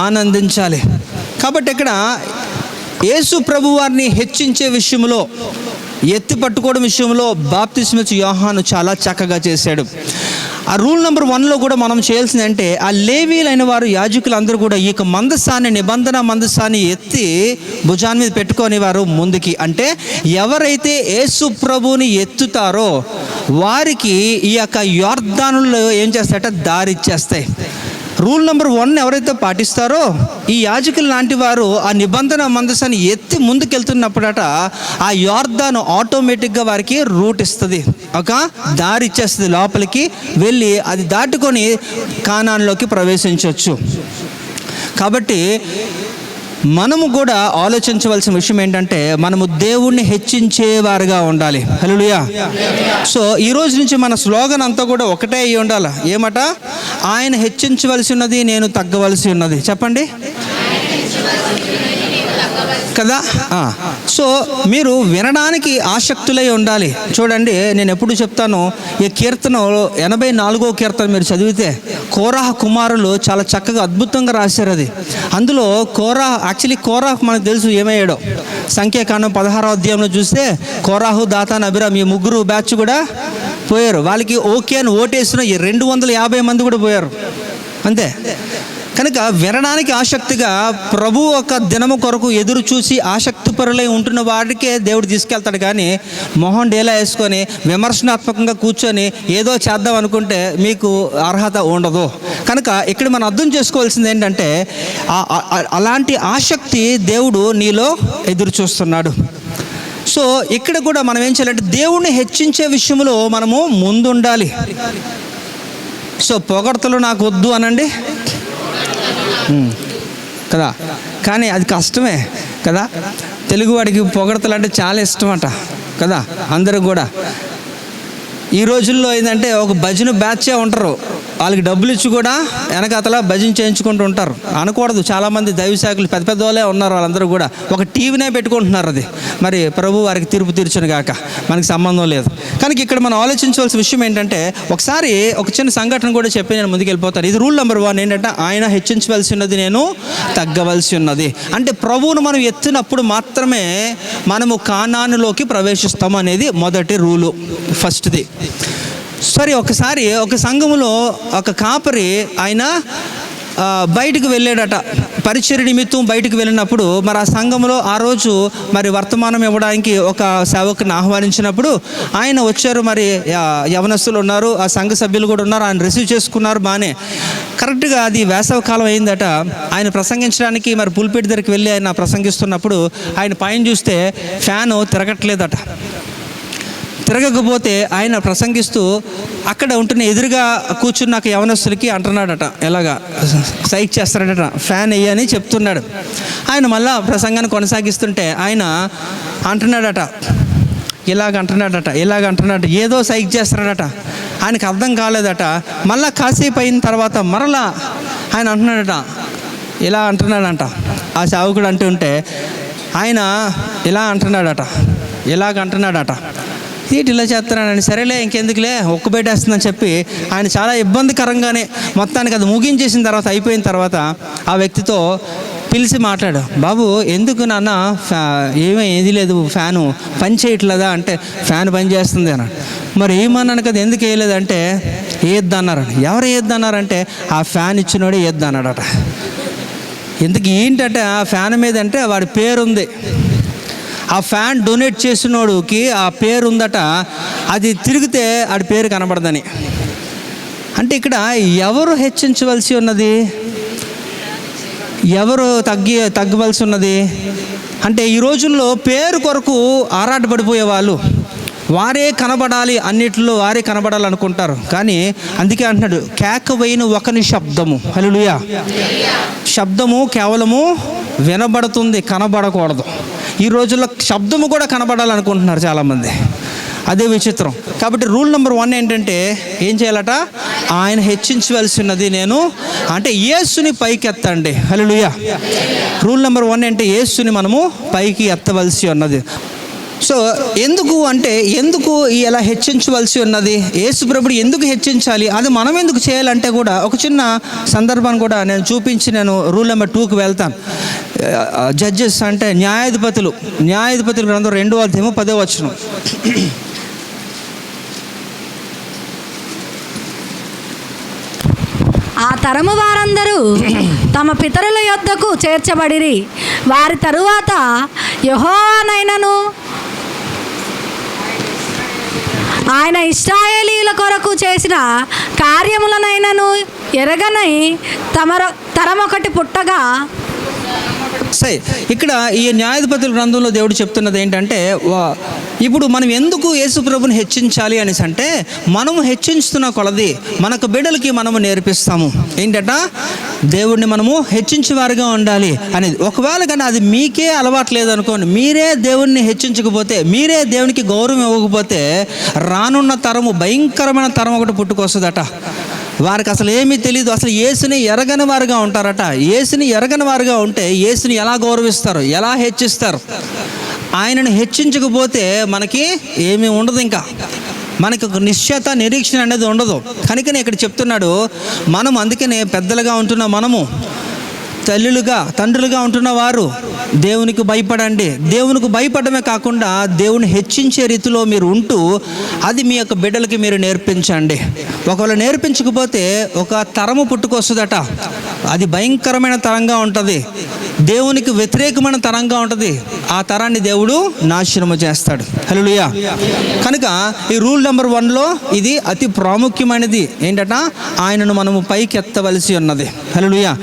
ఆనందించాలి. కాబట్టి ఇక్కడ యేసు ప్రభు వారిని హెచ్చించే విషయంలో, ఎత్తి పట్టుకోవడం విషయంలో బాప్తిస్మిచ్చి యోహాను చాలా చక్కగా చేశాడు. ఆ రూల్ నెంబర్ 1లో కూడా మనం చేయాల్సింది అంటే, ఆ లేవీలైన వారు, యాజకులందరూ కూడా ఈ మందసాన్ని, నిబంధన మందసాన్ని ఎత్తి భుజాన్ని మీద పెట్టుకొని వారు ముందుకి, అంటే ఎవరైతే యేసు ప్రభువుని ఎత్తుతారో వారికి ఈ యొక్క యొర్దానులో ఏం చేస్తాయట? దారిచ్చేస్తాయి. రూల్ నెంబర్ 1 ఎవరైతే పాటిస్తారో, ఈ యాజకులు లాంటి వారు ఆ నిబంధన మందసాన్ని ఎత్తి ముందుకెళ్తున్నప్పుడట ఆ యొర్దాను ఆటోమేటిక్గా వారికి రూట్ ఇస్తుంది, ఒక దారి ఇచ్చేస్తుంది. లోపలికి వెళ్ళి అది దాటుకొని కానాన్లోకి ప్రవేశించవచ్చు. కాబట్టి మనము కూడా ఆలోచించవలసిన విషయం ఏంటంటే, మనము దేవుణ్ణి హెచ్చించేవారుగా ఉండాలి. హల్లెలూయా. సో ఈ రోజు నుంచి మన స్లోగన్ అంతా కూడా ఒకటే అయ్యి ఉండాలి. ఏమట? ఆయన హెచ్చించవలసి ఉన్నది, నేను తగ్గవలసి ఉన్నది. చెప్పండి కదా. సో మీరు వినడానికి ఆసక్తులై ఉండాలి. చూడండి, నేను ఎప్పుడు చెప్తాను, ఈ కీర్తనలో 84వ కీర్తన మీరు చదివితే కోరాహ కుమారులు చాలా చక్కగా అద్భుతంగా రాశారు. అది అందులో కోరాహ్ మనకు తెలుసు ఏమయ్యాడో. సంఖ్యాకాండం 16వ అధ్యాయంలో చూస్తే కోరాహు, దాతాన్, అబీరామ్ ఈ ముగ్గురు బ్యాచ్ కూడా పోయారు. వాళ్ళకి ఓకే అని ఓటేసిన 250 మంది కూడా పోయారు. అంతే. కనుక వినడానికి ఆసక్తిగా ప్రభు ఒక దినము కొరకు ఎదురు చూసి ఆసక్తిపరులై ఉంటున్న వాడికే దేవుడు తీసుకెళ్తాడు. కానీ మొహం డేలా వేసుకొని విమర్శనాత్మకంగా కూర్చొని ఏదో చేద్దాం అనుకుంటే మీకు అర్హత ఉండదు. కనుక ఇక్కడ మనం అర్థం చేసుకోవాల్సింది ఏంటంటే, అలాంటి ఆసక్తి దేవుడు నీలో ఎదురు చూస్తున్నాడు. సో ఇక్కడ కూడా మనం ఏం చేయాలంటే, దేవుణ్ణి హెచ్చించే విషయంలో మనము ముందుండాలి. సో పొగడ్తలు నాకు వద్దు అనండి కదా. కానీ అది కష్టమే కదా. తెలుగువాడికి పొగడ్తలు అంటే చాలా ఇష్టమట కదా. అందరూ కూడా ఈ రోజుల్లో ఏంటంటే ఒక భజన బ్యాచే ఉంటారు. వాళ్ళకి డబ్బులు ఇచ్చి కూడా వెనకాతల భజన చేయించుకుంటూ ఉంటారు. అనకూడదు. చాలామంది దైవశాఖలు పెద్ద పెద్ద వాళ్ళే ఉన్నారు. వాళ్ళందరూ కూడా ఒక టీవీనే పెట్టుకుంటున్నారు. అది మరి ప్రభు వారికి తీర్పు తీర్చును గాక, మనకి సంబంధం లేదు. కనుక ఇక్కడ మనం ఆలోచించవలసిన విషయం ఏంటంటే, ఒకసారి ఒక చిన్న సంఘటన కూడా చెప్పి నేను ముందుకు వెళ్ళిపోతాను. ఇది రూల్ నెంబర్ 1 ఏంటంటే, ఆయన హెచ్చించవలసి ఉన్నది, నేను తగ్గవలసి ఉన్నది. అంటే ప్రభువును మనం ఎత్తినప్పుడు మాత్రమే మనము కానానులోకి ప్రవేశిస్తాము అనేది మొదటి రూలు, ఫస్ట్ది. సరే, ఒకసారి ఒక సంఘములో ఒక కాపరి ఆయన బయటకు వెళ్ళాడట. పరిచర్య నిమిత్తం బయటకు వెళ్ళినప్పుడు మరి ఆ సంఘంలో ఆ రోజు మరి వర్తమానం ఇవ్వడానికి ఒక సేవకుని ఆహ్వానించినప్పుడు ఆయన వచ్చారు. మరి యవనస్తులు ఉన్నారు, ఆ సంఘ సభ్యులు కూడా ఉన్నారు. ఆయన రిసీవ్ చేసుకున్నారు బాగానే. కరెక్ట్గా అది వేసవి కాలం అయిందట. ఆయన ప్రసంగించడానికి మరి పుల్పిట్ దగ్గరికి వెళ్ళి ఆయన ప్రసంగిస్తున్నప్పుడు ఆయన పైన చూస్తే ఫ్యాను తిరగట్లేదట. తిరగకపోతే ఆయన ప్రసంగిస్తూ అక్కడ ఉంటున్న ఎదురుగా కూర్చున్న యవనస్తులకి అంటున్నాడట, ఎలాగా సైక్ చేస్తాడట, ఫ్యాన్ వేయని చెప్తున్నాడు. ఆయన మళ్ళా ప్రసంగాన్ని కొనసాగిస్తుంటే ఆయన అంటున్నాడట, ఇలాగ అంటున్నాడట, ఏదో సైక్ చేస్తాడట. ఆయనకు అర్థం కాలేదట. మళ్ళా కాసేపు అయిన తర్వాత మరలా ఆయన అంటున్నాడట, ఇలా అంటున్నాడంట. ఆ సేవకుడు అంటుంటే ఆయన ఇలా అంటున్నాడట, ఇలాగంటున్నాడట. ఏంటి ఇలా చేస్తున్నాడని, సరేలే ఇంకెందుకులే ఒక్క పెట్టేస్తుందని చెప్పి ఆయన చాలా ఇబ్బందికరంగానే మొత్తానికి అది ముగించేసిన తర్వాత, అయిపోయిన తర్వాత ఆ వ్యక్తితో పిలిచి మాట్లాడు, బాబు ఎందుకు నాన్న ఏది లేదు ఫ్యాను పని చేయట్లేదా అంటే ఫ్యాన్ పని చేస్తుంది అన్నాడు. మరి ఏమన్నాను కదా ఎందుకు వేయలేదంటే వేయొద్దన్నారు. ఎవరు వేయొద్దన్నారంటే ఆ ఫ్యాన్ ఇచ్చినోడే వేయొద్దన్నాడట. ఎందుకు ఏంటంటే ఆ ఫ్యాన్ మీద అంటే వాడి పేరుంది, ఆ ఫ్యాన్ డొనేట్ చేసినోడికి ఆ పేరు ఉందట, అది తిరిగితే ఆడి పేరు కనబడదని. అంటే ఇక్కడ ఎవరు హెచ్చించవలసి ఉన్నది, ఎవరు తగ్గవలసి ఉన్నది అంటే ఈ రోజుల్లో పేరు కొరకు ఆరాటపడిపోయే వాళ్ళు వారే కనబడాలి, అన్నిట్లో వారే కనబడాలనుకుంటారు. కానీ అందుకే అంటున్నాడు కేక వేయని ఒకని శబ్దము, హల్లెలూయా, శబ్దము కేవలము వినబడుతుంది, కనబడకూడదు. ఈ రోజుల్లో శబ్దము కూడా కనబడాలనుకుంటున్నారు చాలామంది, అదే విచిత్రం. కాబట్టి రూల్ నెంబర్ 1 ఏంటంటే ఏం చేయాలట, ఆయన హెచ్చించవలసినది నేను అంటే యేసుని పైకి ఎత్తండి, హల్లెలూయా. రూల్ నెంబర్ 1 అంటే యేసుని మనము పైకి ఎత్తవలసి ఉన్నది. సో ఎందుకు ఇలా హెచ్చించవలసి ఉన్నది, యేసు ప్రభుడు ఎందుకు హెచ్చించాలి, అది మనం ఎందుకు చేయాలంటే కూడా ఒక చిన్న సందర్భాన్ని కూడా నేను చూపించి నేను రూల్ నెంబర్ 2కి వెళ్తాను. జడ్జెస్ అంటే న్యాయాధిపతులు గ్రంథం 2వ అధ్యాయం 10వ వచనం. ఆ తరము వారందరూ తమ పితరుల యొద్దకు చేర్చబడిరి. వారి తరువాత యెహోవానైనను ఆయన ఇశ్రాయేలీయుల కొరకు చేసిన కార్యములనైనను ఎరగనై తరమొకటి పుట్టగా. సరే, ఇక్కడ ఈ న్యాయాధిపతుల గ్రంథంలో దేవుడు చెప్తున్నది ఏంటంటే ఇప్పుడు మనం ఎందుకు యేసు ప్రభుని హెచ్చించాలి అనేసి అంటే మనము హెచ్చించుతున్న కొలది మనకు బిడ్డలకి మనము నేర్పిస్తాము ఏంటంట, దేవుడిని మనము హెచ్చించేవారుగా ఉండాలి అనేది. ఒకవేళ కానీ అది మీకే అలవాటు లేదనుకోండి, మీరే దేవుడిని హెచ్చించకపోతే, మీరే దేవునికి గౌరవం ఇవ్వకపోతే రానున్న తరము భయంకరమైన తరం ఒకటి పుట్టుకొస్తుందట. వారికి అసలు ఏమీ తెలియదు, అసలు యేసుని ఎరగని వారుగా ఉంటారట. యేసుని ఎరగని వారుగా ఉంటే యేసుని ఎలా గౌరవిస్తారు, ఎలా హెచ్చిస్తారు? ఆయనను హెచ్చించకపోతే మనకి ఏమీ ఉండదు, ఇంకా మనకి ఒక నిశ్చయత నిరీక్షణ అనేది ఉండదు. కనుకనే ఇక్కడ చెప్తున్నాడు, మనం అందుకనే పెద్దలుగా ఉంటున్న మనము, తండ్రులుగా ఉంటున్న వారు దేవునికి భయపడండి. దేవునికి భయపడమే కాకుండా దేవుని హెచ్చించే రీతిలో మీరు ఉంటూ అది మీ యొక్క బిడ్డలకి మీరు నేర్పించండి. ఒకవేళ నేర్పించకపోతే ఒక తరము పుట్టుకొస్తుందట, అది భయంకరమైన తరంగా ఉంటుంది, దేవునికి వ్యతిరేకమైన తరంగా ఉంటుంది. ఆ తరాన్ని దేవుడు నాశనము చేస్తాడు, హల్లెలూయా. కనుక ఈ రూల్ నెంబర్ 1లో ఇది అతి ప్రాముఖ్యమైనది ఏంటట, ఆయనను మనము పైకి ఎత్తవలసి ఉన్నది, హల్లెలూయా.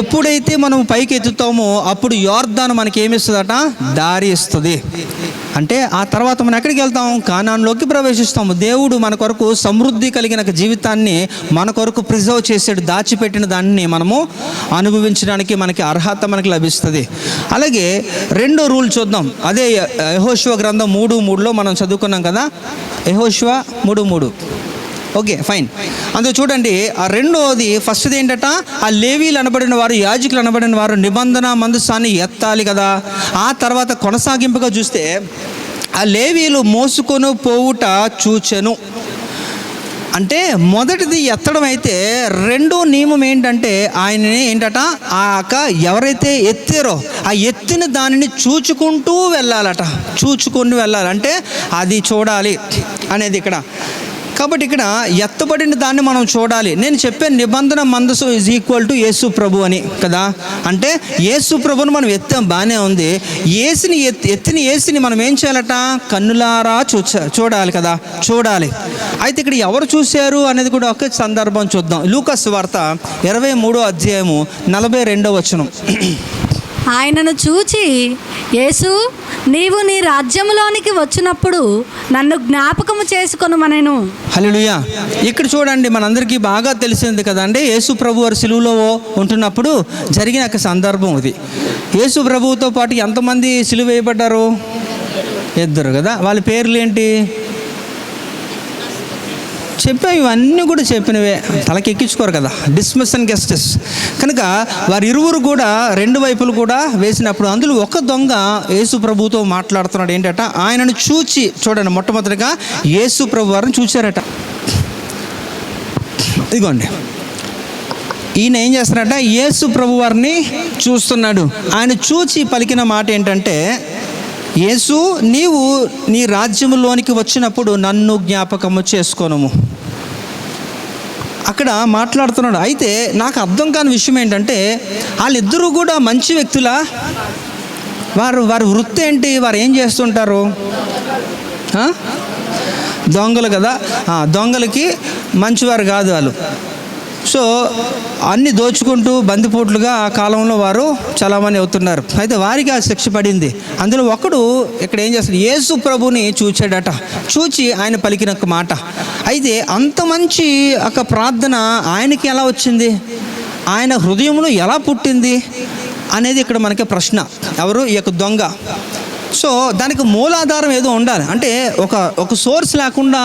ఎప్పుడైతే మనం పైకి ఎత్తుతామో అప్పుడు యోర్దాను మనకి ఏమిస్తుందట, దారి ఇస్తుంది. అంటే ఆ తర్వాత మనం ఎక్కడికి వెళ్తాం, కానానులోకి ప్రవేశిస్తాము. దేవుడు మన కొరకు సమృద్ధి కలిగిన జీవితాన్ని మన కొరకు ప్రిజర్వ్ చేసాడు, దాచిపెట్టిన దాన్ని మనము అనుభవించడానికి మనకి అర్హత మనకి లభిస్తుంది. అలాగే 2వ రూల్ చూద్దాం, అదే యెహోషువ గ్రంథం 3:3లో మనం చదువుకున్నాం కదా, యెహోషువ 3:3. Okay, fine. అందులో చూడండి, ఆ 2వది ఫస్ట్ది ఏంటట, ఆ లేవీలు అనబడిన వారు, యాజకులు అనబడిన వారు నిబంధన మందసాన్ని ఎత్తాలి కదా. ఆ తర్వాత కొనసాగింపుగా చూస్తే ఆ లేవీలు మోసుకొని పోవుట చూచెను. అంటే మొదటిది ఎత్తడం అయితే, 2వ నియమం ఏంటంటే ఆయనని ఏంటట, ఎవరైతే ఎత్తారో ఆ ఎత్తిన దానిని చూచుకుంటూ వెళ్ళాలట, చూచుకొని వెళ్ళాలంటే అది చూడాలి అనేది ఇక్కడ. కాబట్టి ఇక్కడ ఎత్తబడిన దాన్ని మనం చూడాలి. నేను చెప్పాను నిబంధన మందసు ఈజ్ ఈక్వల్ టు యేసు ప్రభు అని కదా. అంటే యేసు ప్రభుని మనం ఎత్తాం, బాగానే ఉంది. ఎత్తిన యేసుని మనం ఏం చేయాలట, కన్నులారా చూడాలి కదా, చూడాలి. అయితే ఇక్కడ ఎవరు చూశారు అనేది కూడా ఒక సందర్భం చూద్దాం. లూకా సువార్త 23వ అధ్యాయము 42వ వచనం. ఆయనను చూచి, యేసు నీవు నీ రాజ్యములోనికి వచ్చినప్పుడు నన్ను జ్ఞాపకము చేసుకొనుమనెను. హల్లెలూయా. ఇక్కడ చూడండి, మనందరికీ బాగా తెలిసింది కదండి, యేసు ప్రభు వారు సిలువలో ఉంటున్నప్పుడు జరిగిన ఒక సందర్భం ఇది. యేసు ప్రభువుతో పాటు ఎంతమంది సిలువ వేయబడ్డారు, 2 కదా. వాళ్ళ పేర్లు ఏంటి చెప్పాం, ఇవన్నీ కూడా చెప్పినవే, తలకి ఎక్కించుకోరు కదా, డిస్మిస్ అండ్ గెస్టెస్. కనుక వారి ఇరువురు కూడా 2 వైపులు కూడా వేసినప్పుడు అందులో ఒక దొంగ యేసు ప్రభుతో మాట్లాడుతున్నాడు. ఏంటట, ఆయనను చూచి, చూడండి మొట్టమొదటిగా యేసు ప్రభు వారిని చూశారట. ఇదిగోండి, ఈయన ఏం చేస్తున్నాడట, యేసు ప్రభు వారిని చూస్తున్నాడు. ఆయన చూచి పలికిన మాట ఏంటంటే, యేసు, నీవు నీ రాజ్యంలోనికి వచ్చినప్పుడు నన్ను జ్ఞాపకము చేసుకోను. అక్కడ మాట్లాడుతున్నాడు. అయితే నాకు అర్థం కాని విషయం ఏంటంటే, వాళ్ళిద్దరూ కూడా మంచి వ్యక్తులా? వారి వృత్తి ఏంటి? వారు ఏం చేస్తుంటారు? దొంగలు కదా. దొంగలకి మంచివారు కాదు వాళ్ళు. సో అన్ని దోచుకుంటూ బందిపోట్లుగా ఆ కాలంలో వారు చాలామంది అవుతున్నారు. అయితే వారికి ఆ శిక్ష పడింది. అందులో ఒకడు ఇక్కడ ఏం చేస్తాడు, యేసు ప్రభుని చూచాడట. చూచి ఆయన పలికిన ఒక మాట. అయితే అంత మంచి ఒక ప్రార్థన ఆయనకి ఎలా వచ్చింది, ఆయన హృదయంలో ఎలా పుట్టింది అనేది ఇక్కడ మనకి ప్రశ్న. ఎవరు? ఈ యొక్క దొంగ. సో దానికి మూలాధారం ఏదో ఉండాలి. అంటే ఒక సోర్స్ లేకుండా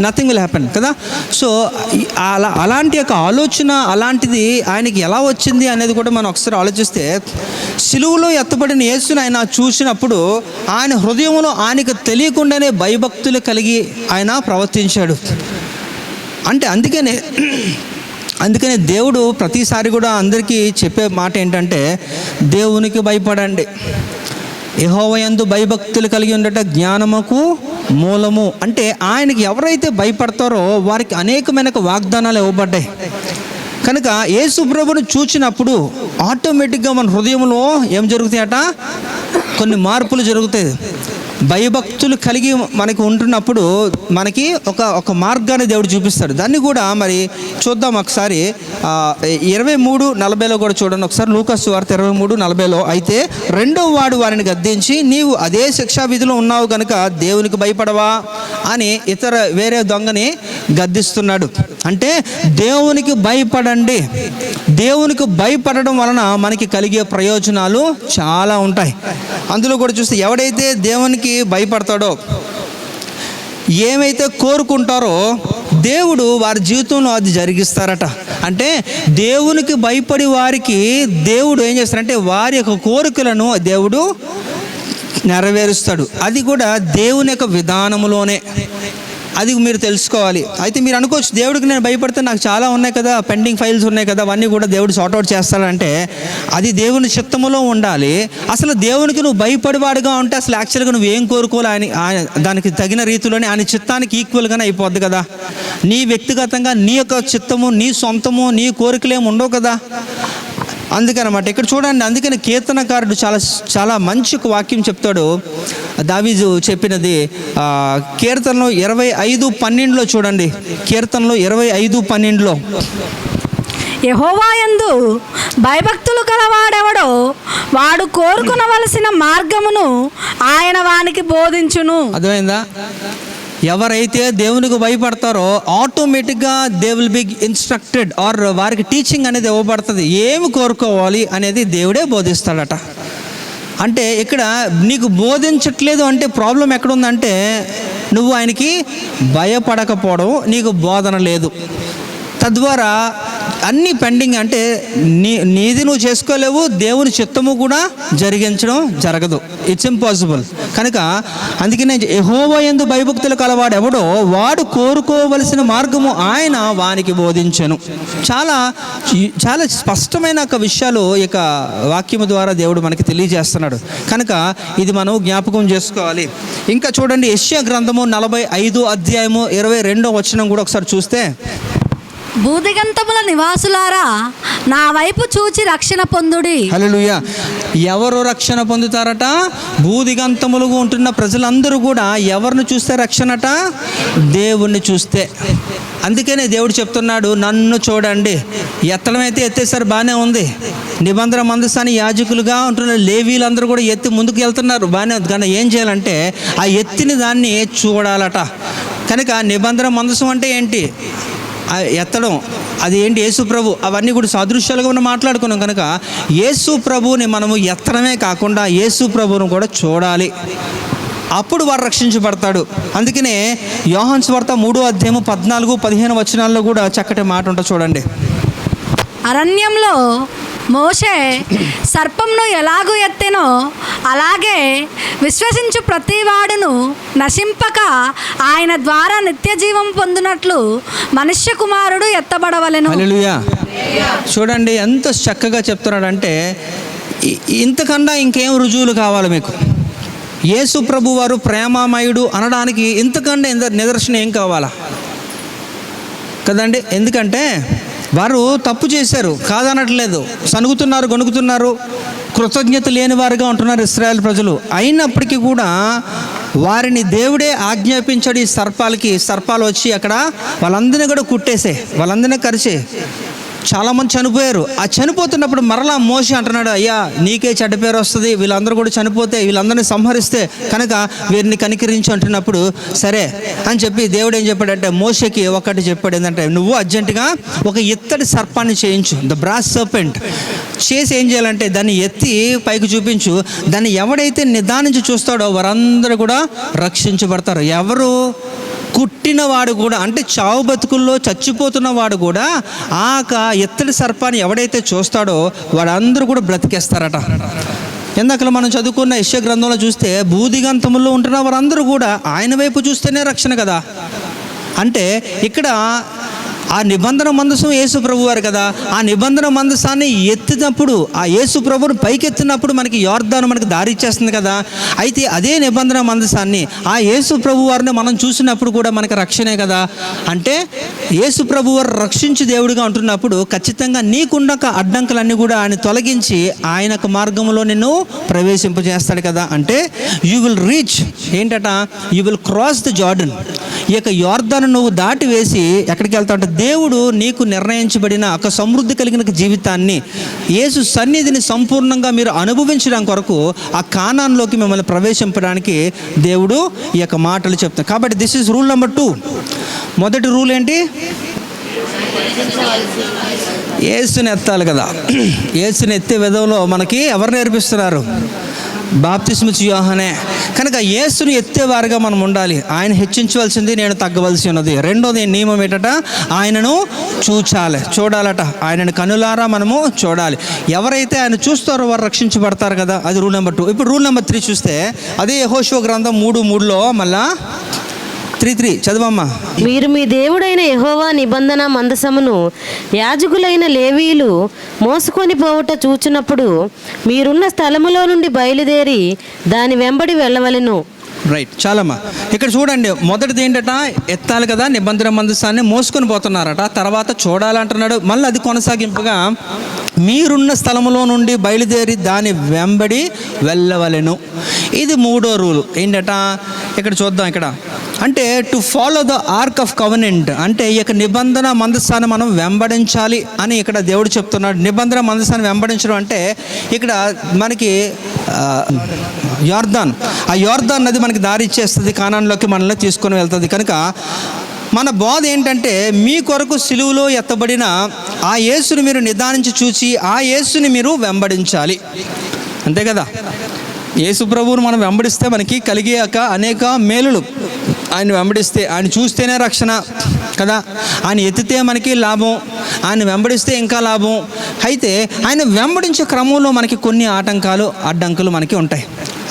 నథింగ్ విల్ హ్యాపెన్ కదా. సో అలాంటి యొక్క ఆలోచన అలాంటిది ఆయనకి ఎలా వచ్చింది అనేది కూడా మనం ఒకసారి ఆలోచిస్తే, సిలువలో ఎత్తబడిన యేసుని ఆయన చూసినప్పుడు ఆయన హృదయంలో ఆయనకు తెలియకుండానే భయభక్తులు కలిగి ఆయన ప్రవర్తించాడు. అంటే అందుకనే దేవుడు ప్రతిసారి కూడా అందరికీ చెప్పే మాట ఏంటంటే, దేవునికి భయపడండి, యెహోవా యందు భయభక్తులు కలిగి ఉండట జ్ఞానముకు మూలము. అంటే ఆయనకి ఎవరైతే భయపడతారో వారికి అనేకమైన వాగ్దానాలు ఇవ్వబడ్డాయి. కనుక యేసు ప్రభువుని చూచినప్పుడు ఆటోమేటిక్గా మన హృదయంలో ఏం జరుగుతాయట, కొన్ని మార్పులు జరుగుతాయి. భయభక్తులు కలిగి మనకి ఉంటున్నప్పుడు మనకి ఒక మార్గాన్ని దేవుడు చూపిస్తాడు. దాన్ని కూడా మరి చూద్దాం ఒకసారి. 23:40 కూడా చూడండి ఒకసారి. లూకాసు సువార్త 23:40. అయితే రెండో వాడు వారిని గద్దించి, నీవు అదే శిక్షా విధిలో ఉన్నావు కనుక దేవునికి భయపడవా అని వేరే దొంగని గద్దిస్తున్నాడు. అంటే దేవునికి భయపడండి. దేవునికి భయపడడం వలన మనకి కలిగే ప్రయోజనాలు చాలా ఉంటాయి. అందులో కూడా చూస్తే ఎవడైతే దేవునికి భయపడతాడో, ఏమైతే కోరుకుంటారో దేవుడు వారి జీవితంలో అది జరిగిస్తారట. అంటే దేవునికి భయపడి వారికి దేవుడు ఏం చేస్తారంటే వారి యొక్క కోరికలను దేవుడు నెరవేరుస్తాడు. అది కూడా దేవుని యొక్క విధానంలోనే. అది మీరు తెలుసుకోవాలి. అయితే మీరు అనుకోవచ్చు, దేవుడికి నేను భయపడితే నాకు చాలా ఉన్నాయి కదా, పెండింగ్ ఫైల్స్ ఉన్నాయి కదా, అవన్నీ కూడా దేవుడు సార్ట్అవుట్ చేస్తాడంటే అది దేవుని చిత్తములో ఉండాలి. అసలు దేవునికి నువ్వు భయపడివాడుగా ఉంటే అసలు యాక్చువల్గా నువ్వు ఏం కోరుకోవాలి ఆయన దానికి తగిన రీతిలోనే ఆయన చిత్తానికి ఈక్వల్గానే అయిపోద్ది కదా. నీ వ్యక్తిగతంగా నీ యొక్క చిత్తము, నీ సొంతము, నీ కోరికలు ఏమి ఉండవు కదా. అందుకనమాట ఇక్కడ చూడండి. అందుకని కీర్తనకారుడు చాలా మంచి వాక్యం చెప్తాడు. దావీదు చెప్పినది కీర్తనలో 25:12 చూడండి. కీర్తనలో 25:12. యెహోవా యందు భయభక్తులు కలవాడెవడో వాడు కోరుకునవలసిన మార్గమును ఆయన వానికి బోధించును. అర్థమైందా? ఎవరైతే దేవునికి భయపడతారో ఆటోమేటిక్గా they will be instructed, or వారికి టీచింగ్ అనేది ఇవ్వబడుతుంది. ఏమి కోరుకోవాలి అనేది దేవుడే బోధిస్తాడట. అంటే ఇక్కడ నీకు బోధించట్లేదు అంటే ప్రాబ్లం ఎక్కడుందంటే నువ్వు ఆయనకి భయపడకపోవడం, నీకు బోధన లేదు. తద్వారా అన్నీ పెండింగ్. అంటే నీది నువ్వు చేసుకోలేవు, దేవుని చిత్తము కూడా జరిగించడం జరగదు. It's impossible. కనుక అందుకనే యెహోవా యందు భయభక్తులు కలవాడు ఎవడో వాడు కోరుకోవలసిన మార్గము ఆయన వానికి బోధించెను. చాలా చాలా స్పష్టమైన ఒక విషయాలు ఇక వాక్యము ద్వారా దేవుడు మనకి తెలియజేస్తున్నాడు. కనుక ఇది మనం జ్ఞాపకం చేసుకోవాలి. ఇంకా చూడండి, యెషయా గ్రంథము 45:22 కూడా ఒకసారి చూస్తే, భూదిగంతముల నివాసులారా నా వైపు చూచి రక్షణ పొందుడి. హల్లెలూయా. ఎవరు రక్షణ పొందుతారట? భూదిగంతములుగా ఉంటున్న ప్రజలందరూ కూడా ఎవరిని చూస్తే రక్షణట? దేవుణ్ణి చూస్తే. అందుకనే దేవుడు చెప్తున్నాడు, నన్ను చూడండి. ఎత్తడం అయితే ఎత్తేసారు, బాగానే ఉంది. నిబంధన మందసాన్ని యాజకులుగా ఉంటున్న లేవీలందరూ కూడా ఎత్తి ముందుకు వెళ్తున్నారు, బాగానే ఉంది. కానీ ఏం చేయాలంటే ఆ ఎత్తిని దాన్ని చూడాలట. కనుక నిబంధన మందసం అంటే ఏంటి? ఎత్తడం. అది ఏంటి? యేసు ప్రభు. అవన్నీ కూడా సాదృశ్యాలుగా మనం మాట్లాడుకున్నాం. కనుక యేసు ప్రభువుని మనము ఎత్తడమే కాకుండా యేసు ప్రభువును కూడా చూడాలి. అప్పుడు వారు రక్షించబడతాడు. అందుకనే యోహాను సువార్త 3:14-15 కూడా చక్కటి మాట ఉంటుంది చూడండి. అరణ్యంలో మోషే సర్పంను ఎలాగూ ఎత్తెనో అలాగే విశ్వసించు ప్రతివాడును నశింపక ఆయన ద్వారా నిత్య జీవం పొందినట్లు మనుష్య కుమారుడు ఎత్తబడవలెను. హల్లెలూయా. చూడండి ఎంత చక్కగా చెప్తున్నాడంటే ఇంతకన్నా ఇంకేం రుజువులు కావాలి మీకు? యేసు ప్రభు వారు ప్రేమామయుడు అనడానికి ఇంతకంటే నిదర్శనం ఏం కావాలా కదండి? ఎందుకంటే వారు తప్పు చేశారు, కాదనట్లేదు, సనుగుతున్నారు, గొనుగుతున్నారు, కృతజ్ఞత లేని వారుగా ఉంటున్నారు ఇశ్రాయేల్ ప్రజలు. అయినప్పటికీ కూడా వారిని దేవుడే ఆజ్ఞాపించాడు, ఈ సర్పాలు వచ్చి అక్కడ వాళ్ళందరినీ కూడా కుట్టేసే, వాళ్ళందరినీ కరిచే. చాలామంది చనిపోయారు. ఆ చనిపోతున్నప్పుడు మరలా మోషే అంటున్నాడు, అయ్యా నీకే చెడ్డ పేరు వస్తుంది, వీళ్ళందరూ కూడా చనిపోతే, వీళ్ళందరినీ సంహరిస్తే కనుక వీరిని కనికరించి అంటున్నప్పుడు సరే అని చెప్పి దేవుడు ఏం చెప్పాడంటే మోషేకి ఒకటి చెప్పాడు, ఏంటంటే నువ్వు అర్జెంటుగా ఒక ఇత్తడి సర్పాన్ని చేయించు, ద బ్రాస్ సర్పెంట్ చేసి ఏం చేయాలంటే దాన్ని ఎత్తి పైకి చూపించు, దాన్ని ఎవడైతే నిదానించి చూస్తాడో వారందరూ కూడా రక్షించబడతారు. ఎవరు? కుట్టినవాడు కూడా, అంటే చావు బతుకుల్లో చచ్చిపోతున్నవాడు కూడా ఎత్తడి సర్పాన్ని ఎవడైతే చూస్తాడో వాడందరూ కూడా బ్రతికేస్తారట. ఇందాక మనం చదువుకున్న యెషయా గ్రంథంలో చూస్తే భూదిగంతముల్లో ఉంటున్న వారందరూ కూడా ఆయన వైపు చూస్తేనే రక్షణ కదా. అంటే ఇక్కడ ఆ నిబంధన మందసం యేసు ప్రభు వారు కదా. ఆ నిబంధన మందసాన్ని ఎత్తినప్పుడు, ఆ యేసు ప్రభువును పైకెత్తినప్పుడు మనకి యోర్దాను మనకి దారి ఇచ్చేస్తుంది కదా. అయితే అదే నిబంధన మందసాన్ని ఆ యేసు ప్రభు వారిని మనం చూసినప్పుడు కూడా మనకి రక్షణే కదా. అంటే యేసు ప్రభు వారు రక్షించి దేవుడిగా ఉంటున్నప్పుడు ఖచ్చితంగా నీకున్న అడ్డంకులన్నీ కూడా ఆయన తొలగించి ఆయన మార్గంలో నిన్ను ప్రవేశింపజేస్తాడు కదా. అంటే యూ విల్ రీచ్ ఏంటట, you will cross the Jordan. ఈ యొక్క యోర్దాను నువ్వు దాటి వేసి ఎక్కడికి వెళ్తావు అంటే దేవుడు నీకు నిర్ణయించబడిన ఒక సమృద్ధి కలిగిన జీవితాన్ని, యేసు సన్నిధిని సంపూర్ణంగా మీరు అనుభవించడం కొరకు ఆ కానాన్లోకి మిమ్మల్ని ప్రవేశింపడానికి దేవుడు ఈ యొక్క మాటలు చెప్తాడు. కాబట్టి దిస్ ఈజ్ రూల్ నెంబర్ 2. మొదటి రూల్ ఏంటి? యేసుని ఎత్తాలి కదా. యేసుని ఎత్తే విధంలో మనకి ఎవరు నేర్పిస్తున్నారు? బాప్తిస్మిచ్చు యోహానే. కనుక యేసుని ఎత్తేవారుగా మనం ఉండాలి. ఆయన హెచ్చించవలసింది, నేను తగ్గవలసి ఉన్నది. రెండోది నియమం ఏంటట, ఆయనను చూడాలట. ఆయనను కనులారా మనము చూడాలి. ఎవరైతే ఆయన చూస్తారో వారు రక్షించబడతారు కదా. అది రూల్ నెంబర్ 2. ఇప్పుడు రూల్ నెంబర్ 3 చూస్తే అదే యెహోషువ గ్రంథం 3:3లో మళ్ళా 3:3 చదవమ్మా. మీరు మీ దేవుడైన యెహోవా నిబంధన మందసమును యాజకులైన లేవీయులు మోసుకొని పోవుట చూచినప్పుడు మీరున్న స్థలములో నుండి బయలుదేరి దాని వెంబడి వెళ్ళవలెను. రైట్, చాలమ్మా. ఇక్కడ చూడండి, మొదటిది ఏంటట, ఎత్తాలి కదా, నిబంధన మందసాన్ని మోసుకొని పోతున్నారట. తర్వాత చూడాలంటున్నాడు. మళ్ళీ అది కొనసాగింపుగా మీరున్న స్థలములో నుండి బయలుదేరి దాని వెంబడి వెళ్ళవలెను. ఇది 3వ రూలు. ఏంటట, ఇక్కడ చూద్దాం. ఇక్కడ అంటే to follow the arc of covenant, అంటే ఈ యొక్క నిబంధన మందసాన్ని మనం వెంబడించాలి అని ఇక్కడ దేవుడు చెప్తున్నాడు. నిబంధన మందసాన్ని వెంబడించడం అంటే ఇక్కడ మనకి యోర్దాన్, ఆ యోర్దాన్ నది మనకి దారి ఇచ్చేస్తుంది, కానాన్లోకి మనల్ని తీసుకొని వెళ్తుంది. కనుక మన బోధ ఏంటంటే మీ కొరకు సిలువలో ఎత్తబడిన ఆ యేసుని మీరు నిదానించి చూసి ఆ యేసుని మీరు వెంబడించాలి. అంతే కదా. యేసు ప్రభువును మనం వెంబడిస్తే మనకి కలిగాక అనేక మేలులు. ఆయన వెంబడిస్తే, ఆయన చూస్తేనే రక్షణ కదా. ఆయన ఎత్తితే మనకి లాభం, ఆయన వెంబడిస్తే ఇంకా లాభం. అయితే ఆయన వెంబడించే క్రమంలో మనకి కొన్ని అడ్డంకులు మనకి ఉంటాయి.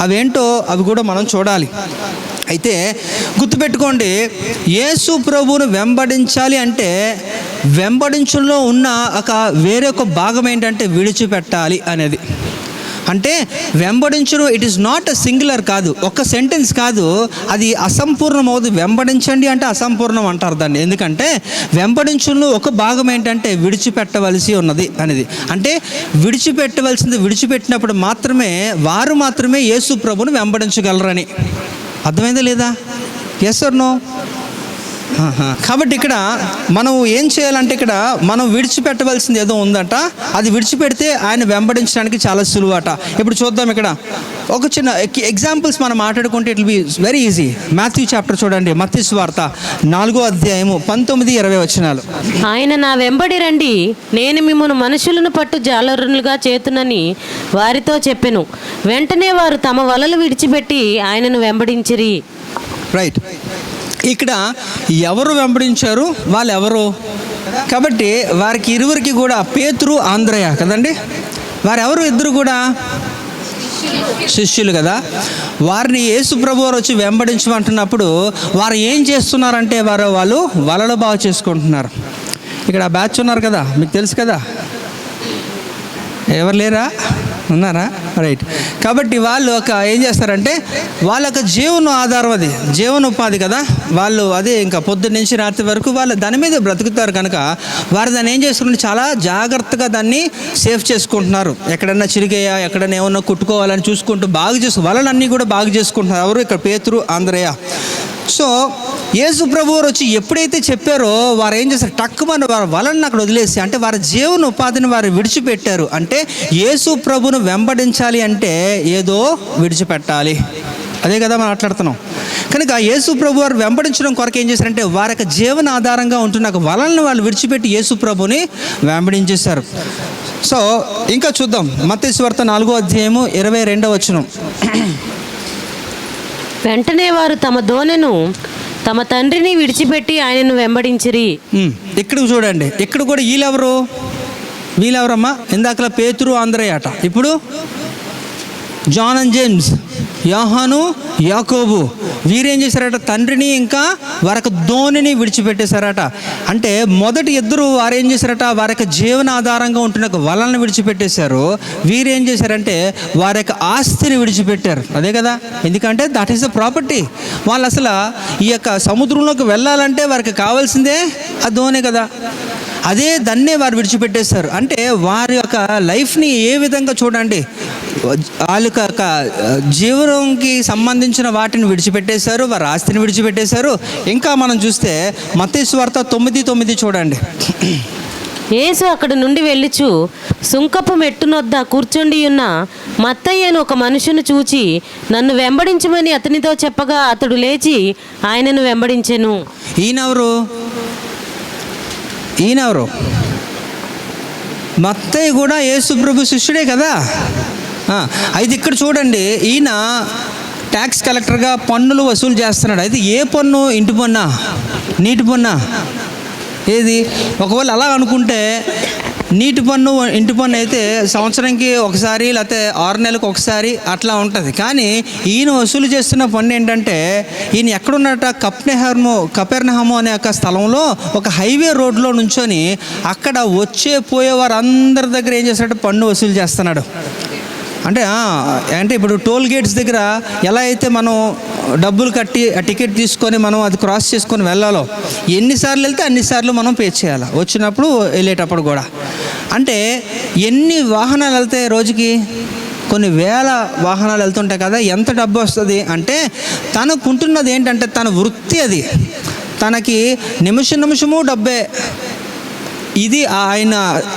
అవేంటో అవి కూడా మనం చూడాలి. అయితే గుర్తుపెట్టుకోండి, యేసు ప్రభువును వెంబడించాలి అంటే వెంబడించడంలో ఉన్న వేరొక భాగం ఏంటంటే విడిచిపెట్టాలి అనేది. అంటే వెంబడించడం it is not a singular కాదు, ఒక్క సెంటెన్స్ కాదు, అది అసంపూర్ణం అవుతుంది. వెంబడించండి అంటే అసంపూర్ణం అంటారు దాన్ని. ఎందుకంటే వెంబడించడంలో ఒక భాగం ఏంటంటే విడిచిపెట్టవలసి ఉన్నది అనేది. అంటే విడిచిపెట్టినప్పుడు వారు మాత్రమే యేసు ప్రభువును వెంబడించగలరని. అర్థమైందా లేదా? Yes or no? కాబట్టి ఇక్కడ మనం ఏం చేయాలంటే ఇక్కడ మనం విడిచిపెట్టవలసింది ఏదో ఉందట. అది విడిచిపెడితే ఆయన వెంబడించడానికి చాలా సులువట. ఇప్పుడు చూద్దాం. ఇక్కడ ఒక చిన్న ఎగ్జాంపుల్స్ మనం మాట్లాడుకుంటే it will be very easy. Matthew chapter చూడండి, మత్తయి సువార్త 4వ అధ్యాయము 19-20 వచనాలు. ఆయన నా వెంబడి రండి, నేను మిమ్మును మనుషులను పట్టు జాలరులుగా చేతునని వారితో చెప్పెను. వెంటనే వారు తమ వలలు విడిచిపెట్టి ఆయనను వెంబడించిరి. రైట్. ఇక్కడ ఎవరు వెంబడించారు? వాళ్ళు ఎవరు? కాబట్టి వారికి ఇరువురికి కూడా పేతురు, ఆంద్రయ కదండి. వారెవరు? ఇద్దరు కూడా శిష్యులు కదా. వారిని యేసు ప్రభు వారు వచ్చి వెంబడించమంటున్నప్పుడు వారు ఏం చేస్తున్నారంటే వాళ్ళు వలలు బాగు చేసుకుంటున్నారు. ఇక్కడ ఆ బ్యాచ్ ఉన్నారు కదా, మీకు తెలుసు కదా, ఎవరు లేరా, ఉన్నారా? రైట్. కాబట్టి వాళ్ళు ఏం చేస్తారంటే వాళ్ళ యొక్క జీవన ఆధారం, అది జీవనోపాధి కదా, వాళ్ళు అదే ఇంకా పొద్దున్న నుంచి రాత్రి వరకు వాళ్ళు దాని మీద బ్రతుకుతారు కనుక వారు దాన్ని ఏం చేసుకుంటే చాలా జాగ్రత్తగా దాన్ని సేఫ్ చేసుకుంటున్నారు. ఎక్కడన్నా చిరిగేయా, ఎక్కడన్నా ఏమన్నా కుట్టుకోవాలని చూసుకుంటూ వలలన్నీ కూడా బాగు చేసుకుంటున్నారు. ఎవరు ఇక్కడ? పేతురు, ఆంద్రయ్య. సో యేసు ప్రభువారు వచ్చి ఎప్పుడైతే చెప్పారో వారు ఏం చేస్తారు, టక్కుమని వారి వలన అక్కడ వదిలేసి, అంటే వారి జీవన ఉపాధిని వారు విడిచిపెట్టారు. అంటే యేసు ప్రభును వెంబడించాలి అంటే ఏదో విడిచిపెట్టాలి, అదే కదా మనం మాట్లాడుతున్నాం. కనుక యేసు ప్రభు వారు వెంబడించడం కొరకు ఏం చేశారంటే వారి యొక్క జీవన ఆధారంగా ఉంటున్న వలలను వాళ్ళు విడిచిపెట్టి యేసు ప్రభుని వెంబడించేశారు. సో ఇంకా చూద్దాం, మత్తయి సువార్త 4వ అధ్యాయము 22వ వచనం. వెంటనే వారు తమ దోనెను తమ తండ్రిని విడిచిపెట్టి ఆయనను వెంబడించిరి. ఇక్కడ చూడండి, ఇక్కడ కూడా వీళ్ళెవరమ్మా? ఇందాకలా పేతురు, ఆంద్రయ్య అట. ఇప్పుడు జాన్ అండ్ జేమ్స్, యోహాను, యాకోబు, వీరేం చేశారట? తండ్రిని ఇంకా వారికి ధోనిని విడిచిపెట్టేశారట. అంటే మొదటి ఇద్దరు వారేం చేశారట? వారి యొక్క జీవన ఆధారంగా ఉంటున్న వలలను విడిచిపెట్టేశారు. వీరేం చేశారంటే వారి యొక్క ఆస్తిని విడిచిపెట్టారు, అదే కదా. ఎందుకంటే దట్ ఈస్ ద ప్రాపర్టీ. వాళ్ళు అసలు ఈ యొక్క సముద్రంలోకి వెళ్ళాలంటే వారికి కావాల్సిందే ఆ ధోనే కదా, అదే దాన్నే వారు విడిచిపెట్టేశారు. అంటే వారి యొక్క లైఫ్ని ఏ విధంగా చూడండి, వాళ్ళ యొక్క జీవనంకి సంబంధించిన వాటిని విడిచిపెట్టేశారు, వారి ఆస్తిని విడిచిపెట్టేశారు. ఇంకా మనం చూస్తే మత్తయి సువార్త 9:9 చూడండి. యేసు అక్కడి నుండి వెళ్ళుచు సుంకపు మెట్టునొద్ద కూర్చుండి ఉన్న మత్తయ్యను ఒక మనుషుని చూచి నన్ను వెంబడించమని అతనితో చెప్పగా అతడు లేచి ఆయనను వెంబడించెను. ఈయనెవరు? మత్తయి కూడా యేసు ప్రభు శిష్యుడే కదా. అయితే ఇక్కడ చూడండి, ఈయన ట్యాక్స్ కలెక్టర్గా పన్నులు వసూలు చేస్తున్నాడు. అయితే ఏ పన్ను? ఇంటి పన్నా, నీటి పన్నా, ఏది? ఒకవేళ అలా అనుకుంటే నీటి పన్ను, ఇంటి పన్ను అయితే సంవత్సరానికి ఒకసారి లేకపోతే 6 నెలలకు ఒకసారి అట్లా ఉంటుంది. కానీ ఈయన వసూలు చేస్తున్న పన్ను ఏంటంటే, ఈయన ఎక్కడున్నట? కపెర్నహము అనే ఒక స్థలంలో ఒక హైవే రోడ్లో నుంచొని అక్కడ పోయే వారందరి దగ్గర ఏం చేస్తాడంటే పన్ను వసూలు చేస్తున్నాడు. అంటే ఇప్పుడు టోల్ గేట్స్ దగ్గర ఎలా అయితే మనం డబ్బులు కట్టి ఆ టికెట్ తీసుకొని మనం అది క్రాస్ చేసుకొని వెళ్ళాలో, ఎన్నిసార్లు వెళ్తే అన్నిసార్లు మనం పే చేయాలి, వచ్చినప్పుడు వెళ్ళేటప్పుడు కూడా. అంటే ఎన్ని వాహనాలు వెళ్తాయి రోజుకి? కొన్ని వేల వాహనాలు వెళ్తుంటాయి కదా. ఎంత డబ్బు వస్తుంది అంటే తనకుంటున్నది ఏంటంటే తన వృత్తి, అది తనకి నిమిషము డబ్బే. ఇది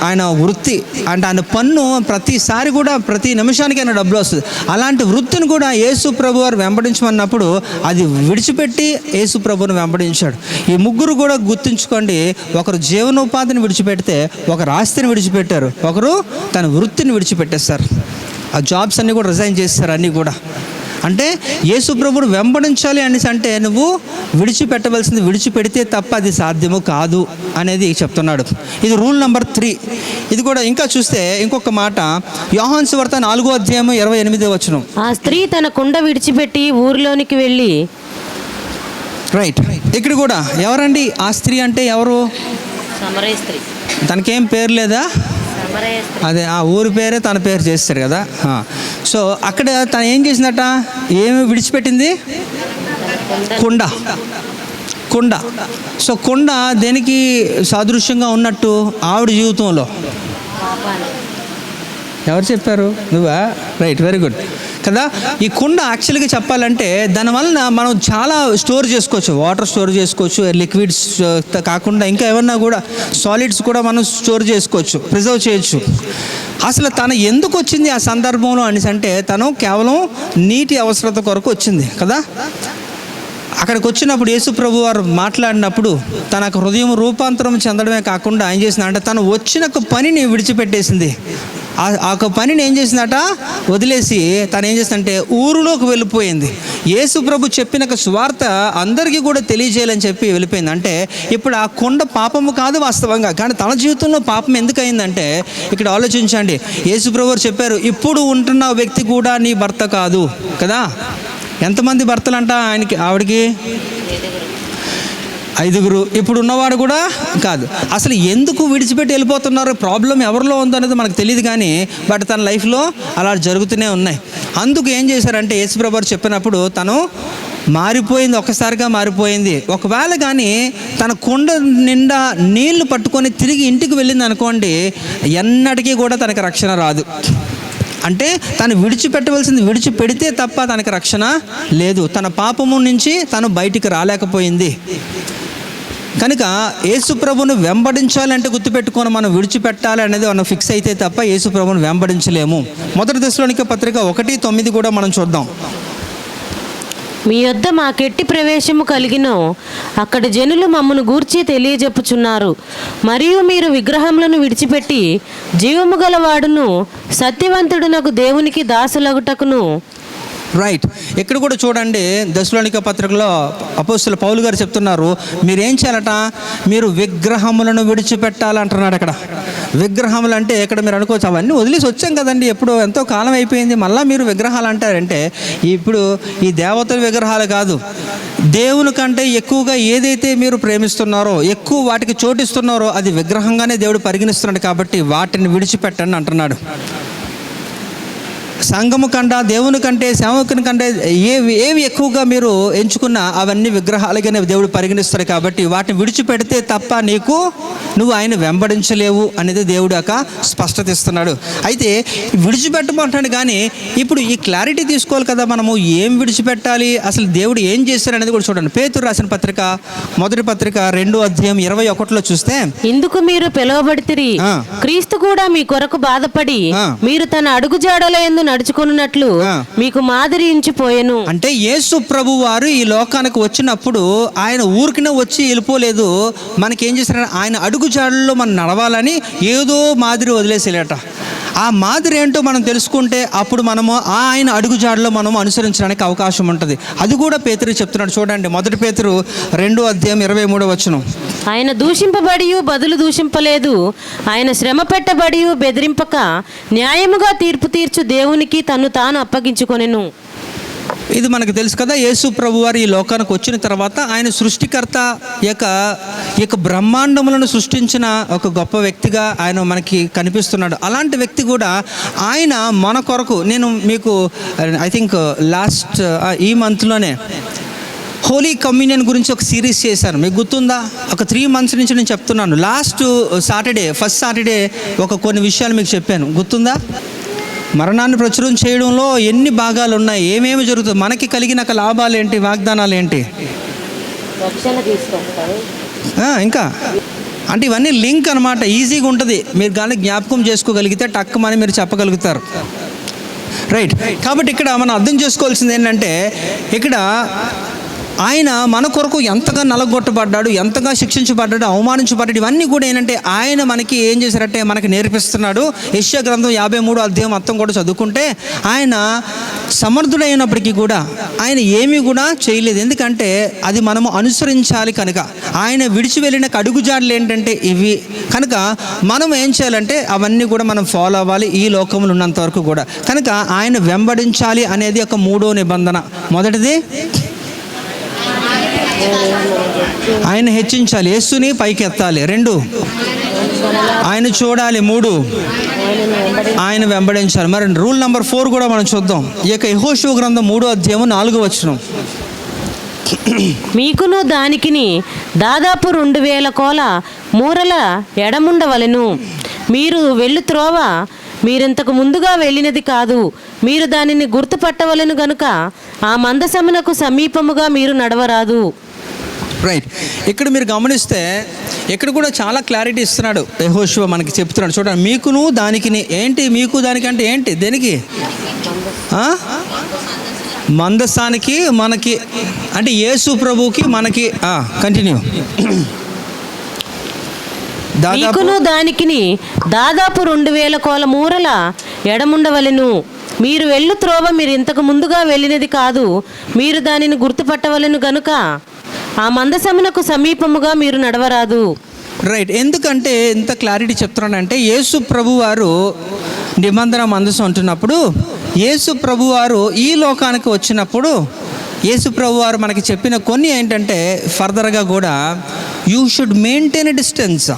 ఆయన వృత్తి. అంటే ఆయన పన్ను ప్రతిసారి కూడా ప్రతి నిమిషానికి ఆయన డబ్బులు వస్తుంది. అలాంటి వృత్తిని కూడా యేసు ప్రభు వారు వెంబడించమన్నప్పుడు అది విడిచిపెట్టి యేసు ప్రభుని వెంబడించాడు. ఈ ముగ్గురు కూడా గుర్తుంచుకోండి, ఒకరు జీవనోపాధిని విడిచిపెడితే ఒకరు ఆస్తిని విడిచిపెట్టారు, ఒకరు తన వృత్తిని విడిచిపెట్టేస్తారు. ఆ జాబ్స్ అన్నీ కూడా రిజైన్ చేస్తారు అన్నీ కూడా. అంటే యేసు ప్రభువును వెంబడించాలి అనేసి అంటే నువ్వు విడిచిపెట్టవలసింది, విడిచిపెడితే తప్ప అది సాధ్యము కాదు అనేది చెప్తున్నాడు. ఇది రూల్ నెంబర్ 3. ఇది కూడా ఇంకా చూస్తే ఇంకొక మాట, యోహాను సువార్త 4వ అధ్యాయము 28వ వచనం. ఆ స్త్రీ తన కుండ విడిచిపెట్టి ఊరిలోనికి వెళ్ళి. రైట్. ఇక్కడ కూడా ఎవరండి ఆ స్త్రీ? అంటే ఎవరు? సమరయ స్త్రీ. తనకేం పేరు లేదా? అదే ఆ ఊరి పేరే తన పేరు చేస్తాడు కదా. సో అక్కడ తను ఏం చేసిందట? ఏమి విడిచిపెట్టింది? కుండ. సో కుండ దేనికి సాదృశ్యంగా ఉన్నట్టు? ఆవిడ జీవితంలో. ఎవరు చెప్పారు? నువ్వా? రైట్, వెరీ గుడ్ కదా. ఈ కుండ యాక్చువల్గా చెప్పాలంటే దానివలన మనం చాలా స్టోర్ చేసుకోవచ్చు, వాటర్ స్టోర్ చేసుకోవచ్చు, లిక్విడ్స్ కాకుండా ఇంకా ఏమన్నా కూడా సాలిడ్స్ కూడా మనం స్టోర్ చేసుకోవచ్చు, ప్రిజర్వ్ చేయొచ్చు. అసలు తను ఎందుకు వచ్చింది ఆ సందర్భంలో అనేసి అంటే తను కేవలం నీటి అవసరత కొరకు వచ్చింది కదా. అక్కడికి వచ్చినప్పుడు యేసు ప్రభు వారు మాట్లాడినప్పుడు తన హృదయం రూపాంతరం చెందడమే కాకుండా ఏం చేసింది అంటే తను వచ్చిన పనిని విడిచిపెట్టేసింది. ఆ పనిని ఏం చేసిందట? వదిలేసి తను ఏం చేసిందంటే ఊరిలోకి వెళ్ళిపోయింది. యేసు ప్రభు చెప్పిన సువార్త అందరికీ కూడా తెలియజేయాలని చెప్పి వెళ్ళిపోయింది. అంటే ఇప్పుడు ఆ కొండ పాపము కాదు వాస్తవంగా, కానీ తన జీవితంలో పాపం ఎందుకు అయిందంటే ఇక్కడ ఆలోచించండి. యేసు ప్రభు వారు చెప్పారు, ఇప్పుడు ఉంటున్న వ్యక్తి కూడా నీ భర్త కాదు కదా. ఎంతమంది భర్తలంట ఆవిడకి? 5 ఇప్పుడు ఉన్నవాడు కూడా కాదు. అసలు ఎందుకు విడిచిపెట్టి వెళ్ళిపోతున్నారు, ప్రాబ్లం ఎవరిలో ఉందో అనేది మనకు తెలియదు, కానీ బట్ తన లైఫ్లో అలా జరుగుతూనే ఉన్నాయి. అందుకు ఏం చేశారంటే యేసుప్రభు వారు చెప్పినప్పుడు తను మారిపోయింది, ఒక్కసారిగా మారిపోయింది. ఒకవేళ కానీ తన కుండ నిండా నీళ్లు పట్టుకొని తిరిగి ఇంటికి వెళ్ళింది అనుకోండి, ఎన్నటికీ కూడా తనకి రక్షణ రాదు. అంటే తను విడిచిపెట్టవలసింది విడిచిపెడితే తప్ప తనకి రక్షణ లేదు. తన పాపము నుంచి తను బయటికి రాలేకపోయింది. కనుక యేసుప్రభును వెంబడించాలంటే గుర్తుపెట్టుకొని మనం విడిచిపెట్టాలి అనేది మనం ఫిక్స్ అయితే తప్ప యేసుప్రభును వెంబడించలేము. 1 దశలోనికే పత్రిక 1:9 కూడా మనం చూద్దాం. మీ యొద్ద మాకెట్టి ప్రవేశము కలిగినో అక్కడ జనులు మమ్మను గూర్చి తెలియజెప్పుచున్నారు. మరియు మీరు విగ్రహములను విడిచిపెట్టి జీవము గలవాడును సత్యవంతుడునకు దేవునికి దాసులగుటకును. రైట్, ఇక్కడ కూడా చూడండి, దశలోనిక పత్రికలో అపోస్తలుడు పౌలు గారు చెప్తున్నారు, మీరేం చేయాలట, మీరు విగ్రహములను విడిచిపెట్టాలంటున్నాడు. అక్కడ విగ్రహములు అంటే ఇక్కడ మీరు అనుకోవచ్చు, అవన్నీ వదిలేసి వచ్చాం కదండి, ఎప్పుడు ఎంతో కాలం అయిపోయింది, మళ్ళీ మీరు విగ్రహాలు అంటారంటే ఇప్పుడు ఈ దేవతల విగ్రహాలు కాదు, దేవుని కంటే ఎక్కువగా ఏదైతే మీరు ప్రేమిస్తున్నారో, ఎక్కువ వాటికి చోటిస్తున్నారో అది విగ్రహంగానే దేవుడు పరిగణిస్తున్నాడు. కాబట్టి వాటిని విడిచిపెట్టండి అంటున్నాడు. సంఘము కంటే, దేవుని కంటే, సేవకుని కంటే ఏవి ఎక్కువగా మీరు ఎంచుకున్నా అవన్నీ విగ్రహాలుగానే దేవుడు పరిగణిస్తాడు. కాబట్టి వాటిని విడిచిపెడితే తప్ప నువ్వు ఆయన వెంబడించలేవు అనేది దేవుడు యొక్క స్పష్టత ఇస్తున్నాడు. అయితే విడిచిపెట్టమంటాడు, కానీ ఇప్పుడు ఈ క్లారిటీ తీసుకోవాలి కదా, మనము ఏం విడిచిపెట్టాలి, అసలు దేవుడు ఏం చేశారు అనేది కూడా చూడండి. పేతురు రాసిన పత్రిక 1 పత్రిక 2:21 చూస్తే, ఇందుకు మీరు పిలువబడితిరి, క్రీస్తు కూడా మీ కొరకు బాధపడి మీరు తన అడుగుజాడల యందు నడుచుకున్నట్లు మీకు మాదిరి ఇంచిపోయెను. అంటే యేసు ప్రభు వారు ఈ లోకానికి వచ్చినప్పుడు ఆయన ఊరికినే వచ్చి వెళ్ళిపోలేదు. మనకేం చేశారు, ఆయన అడుగుజాడల్లో మనం నడవాలని ఏదో మాదిరి వదిలేసేలేట. ఆ మాదిరి ఏంటో మనం తెలుసుకుంటే అప్పుడు మనము ఆయన అడుగుజాడలో మనం అనుసరించడానికి అవకాశం ఉంటుంది. అది కూడా పేతురు చెప్తున్నాడు. చూడండి 1 పేతురు 2:23. ఆయన దూషింపబడి బదులు దూషింపలేదు, ఆయన శ్రమ పెట్టబడి బెదిరింపక న్యాయముగా తీర్పు తీర్చు దేవునికి తను తాను అప్పగించుకొనెను. ఇది మనకు తెలుసు కదా. యేసు ప్రభు వారు ఈ లోకానికి వచ్చిన తర్వాత ఆయన సృష్టికర్త యొక్క బ్రహ్మాండములను సృష్టించిన ఒక గొప్ప వ్యక్తిగా ఆయన మనకి కనిపిస్తున్నాడు. అలాంటి వ్యక్తి కూడా ఆయన మన కొరకు, నేను మీకు ఐ థింక్ లాస్ట్ ఈ మంత్లోనే హోలీ కమ్యూనియన్ గురించి ఒక సిరీస్ చేశాను, మీకు గుర్తుందా? ఒక 3 months నుంచి నేను చెప్తున్నాను. లాస్ట్ ఫస్ట్ సాటర్డే కొన్ని విషయాలు మీకు చెప్పాను, గుర్తుందా? మరణాన్ని ప్రచురం చేయడంలో ఎన్ని భాగాలు ఉన్నాయి, ఏమేమి జరుగుతుంది, మనకి కలిగిన లాభాలు ఏంటి, వాగ్దానాలు ఏంటి, ఇంకా అంటే ఇవన్నీ లింక్ అనమాట. ఈజీగా ఉంటుంది, మీరు కానీ జ్ఞాపకం చేసుకోగలిగితే టక్కుమని మీరు చెప్పగలుగుతారు. రైట్, కాబట్టి ఇక్కడ మనం అర్థం చేసుకోవాల్సింది ఏంటంటే, ఇక్కడ ఆయన మన కొరకు ఎంతగా నలగొట్టబడ్డాడు, ఎంతగా శిక్షించబడ్డాడు, అవమానించబడ్డాడు, ఇవన్నీ కూడా ఏంటంటే ఆయన మనకి ఏం చేశారంటే మనకి నేర్పిస్తున్నాడు. యెషయా గ్రంథం 53 మొత్తం కూడా చదువుకుంటే ఆయన సమర్థుడైనప్పటికీ కూడా ఆయన ఏమీ కూడా చేయలేదు. ఎందుకంటే అది మనము అనుసరించాలి కనుక. ఆయన విడిచి వెళ్ళిన అడుగుజాడలు ఏంటంటే ఇవి కనుక మనం ఏం చేయాలంటే అవన్నీ కూడా మనం ఫాలో అవ్వాలి ఈ లోకంలో ఉన్నంత వరకు కూడా. కనుక ఆయన వెంబడించాలి అనేది ఒక 3వ నిబంధన. మొదటిది ఆయన హెచ్చించాలి, యేసుని పైకి ఎత్తాలి. 2 ఆయన చూడాలి. 3 ఆయన వెంబడించాలి. మరి రూల్ నెంబర్ 4 కూడా మనం చూద్దాం. ఈ యొక్క యెహోషువ గ్రంథం 3:4. మీకును దానికిని దాదాపు 2000 కోల మూరల ఎడముండవలెను. మీరు వెళ్ళు త్రోవ మీరింతకు ముందుగా వెళ్ళినది కాదు, మీరు దానిని గుర్తుపట్టవలెను గనుక ఆ మందసమునకు సమీపముగా మీరు నడవరాదు. రైట్, ఇక్కడ మీరు గమనిస్తే ఇక్కడ కూడా చాలా క్లారిటీ ఇస్తున్నాడు యెహోషువ, మనకి చెప్తున్నాడు. చూడండి, మీకును దానికిని ఏంటి, మీకు దానికి అంటే ఏంటి, దేనికి, మందసానికి మనకి అంటే యేసు ప్రభువుకి మనకి. కంటిన్యూ. మీకును దానికిని దాదాపు 2000 కోల మూరల ఎడముండవలెను. మీరు వెళ్ళు త్రోవ మీరు ఇంతకు ముందుగా వెళ్ళినది కాదు, మీరు దానిని గుర్తుపట్టవలెను గనుక ఆ మందసమునకు సమీపముగా మీరు నడవరాదు. రైట్, ఎందుకంటే ఎంత క్లారిటీ చెప్తున్నానంటే యేసు ప్రభు వారు నిబంధన మందసం అంటున్నప్పుడు యేసు ప్రభు వారు ఈ లోకానికి వచ్చినప్పుడు యేసు ప్రభు వారు మనకి చెప్పిన కొన్ని ఏంటంటే ఫర్దర్గా కూడా you should maintain a distance,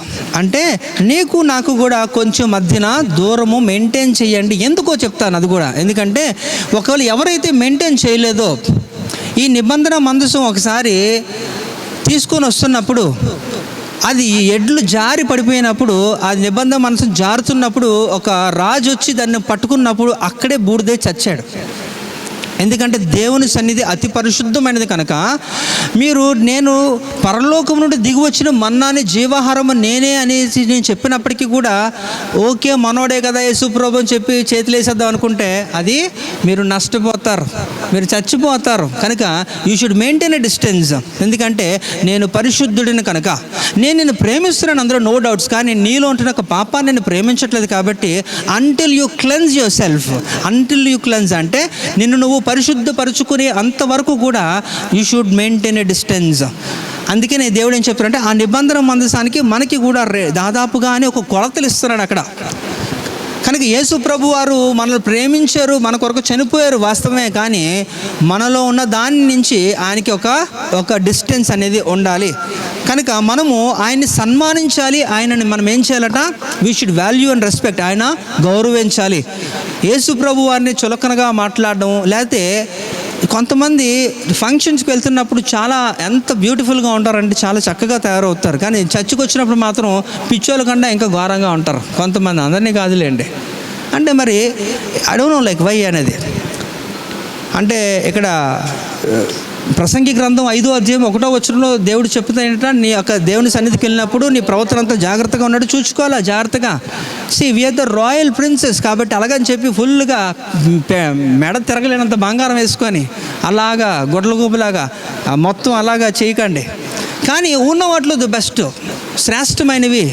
అంటే నీకు నాకు కూడా కొంచెం మధ్యన దూరము మెయింటైన్ చేయండి. ఎందుకో చెప్తాను అది కూడా. ఎందుకంటే ఒకవేళ ఎవరైతే మెయింటైన్ చేయలేదో, ఈ నిబంధన మందసం ఒకసారి తీసుకొని వస్తున్నప్పుడు అది ఎడ్లు జారి పడిపోయినప్పుడు, ఆ నిబంధన మనసు జారుతున్నప్పుడు ఒక రాజు వచ్చి దాన్ని పట్టుకున్నప్పుడు అక్కడే బూడిదే చచ్చాడు. ఎందుకంటే దేవుని సన్నిధి అతి పరిశుద్ధమైనది కనుక. నేను పరలోకం నుండి దిగి వచ్చిన మన్నాని జీవాహారం నేనే అనేసి నేను చెప్పినప్పటికీ కూడా ఓకే మనోడే కదా యేసుప్రభు అని చెప్పి చేతులు వేసేద్దాం అనుకుంటే అది మీరు నష్టపోతారు, మీరు చచ్చిపోతారు. కనుక you should maintain a distance. ఎందుకంటే నేను పరిశుద్ధుడిని కనుక నేను నిన్ను ప్రేమిస్తున్నాను, అందులో నో డౌట్స్. కానీ నీలో ఉంటున్న ఒక పాపాన్ని నేను ప్రేమించట్లేదు. కాబట్టి until you cleanse your self, until you cleanse అంటే నిన్ను నువ్వు పరిశుద్ధపరుచుకునే అంతవరకు కూడా you should maintain a distance. అందుకే నేను దేవుడు ఏం చెప్తానంటే ఆ నిబంధన మందసానికి మనకి కూడా దాదాపుగానే ఒక కొలతలు ఇస్తున్నాడు అక్కడ. కనుక యేసు ప్రభు వారు మనల్ని ప్రేమించారు, మన కొరకు చనిపోయారు వాస్తవమే. కానీ మనలో ఉన్న దాని నుంచి ఆయనకి ఒక డిస్టెన్స్ అనేది ఉండాలి. కనుక మనము ఆయన్ని సన్మానించాలి. ఆయనని మనం ఏం చేయాలట, we should value and respect, ఆయన గౌరవించాలి. యేసు ప్రభు వారిని చులకనగా మాట్లాడడం, లేకపోతే కొంతమంది ఫంక్షన్స్కి వెళ్తున్నప్పుడు చాలా ఎంత బ్యూటిఫుల్గా ఉంటారంటే చాలా చక్కగా తయారవుతారు. కానీ చర్చికి వచ్చినప్పుడు మాత్రం పిచ్చోళ్ళ కన్నా ఇంకా ఘోరంగా ఉంటారు కొంతమంది. అందరినీ కాదులేండి. అంటే మరి I don't know like why అనేది. అంటే ఇక్కడ ప్రసంగి గ్రంథం 5వ అధ్యాయం 1వ వచనంలో దేవుడు చెప్తాడంట, నీ యొక్క దేవుని సన్నిధికి వెళ్ళినప్పుడు నీ ప్రవర్తన అంతా జాగ్రత్తగా ఉన్నట్టు చూసుకోవాలా, జాగ్రత్తగా. వీఆర్ ద రాయల్ ప్రిన్సెస్ కాబట్టి అలాగని చెప్పి ఫుల్గా మెడ తిరగలేనంత బంగారం వేసుకొని అలాగా గొడ్ల గూబలాగా మొత్తం అలాగా చేయకండి. కానీ ఉన్న వాటిలో ది బెస్ట్, శ్రేష్టమైనవి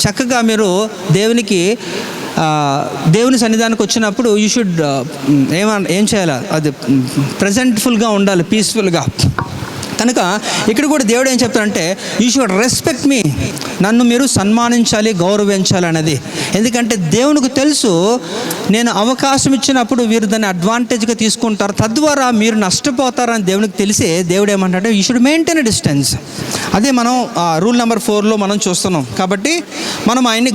చక్కగా మీరు దేవుని సన్నిధానికి వచ్చినప్పుడు యూ షుడ్ ఏం చేయాలి, అది ప్రజెంట్ఫుల్గా ఉండాలి, పీస్ఫుల్గా. కనుక ఇక్కడ కూడా దేవుడు ఏం చెప్తాడంటే యూ షుడ్ రెస్పెక్ట్ మీ, నన్ను మీరు సన్మానించాలి, గౌరవించాలి అనేది. ఎందుకంటే దేవునికి తెలుసు నేను అవకాశం ఇచ్చినప్పుడు వీరు దాన్ని అడ్వాంటేజ్గా తీసుకుంటారు, తద్వారా మీరు నష్టపోతారని దేవునికి తెలిసి దేవుడు ఏమంటాడంటే you should maintain a distance. అదే మనం రూల్ నెంబర్ 4లో మనం చూస్తున్నాం. కాబట్టి మనం ఆయన్ని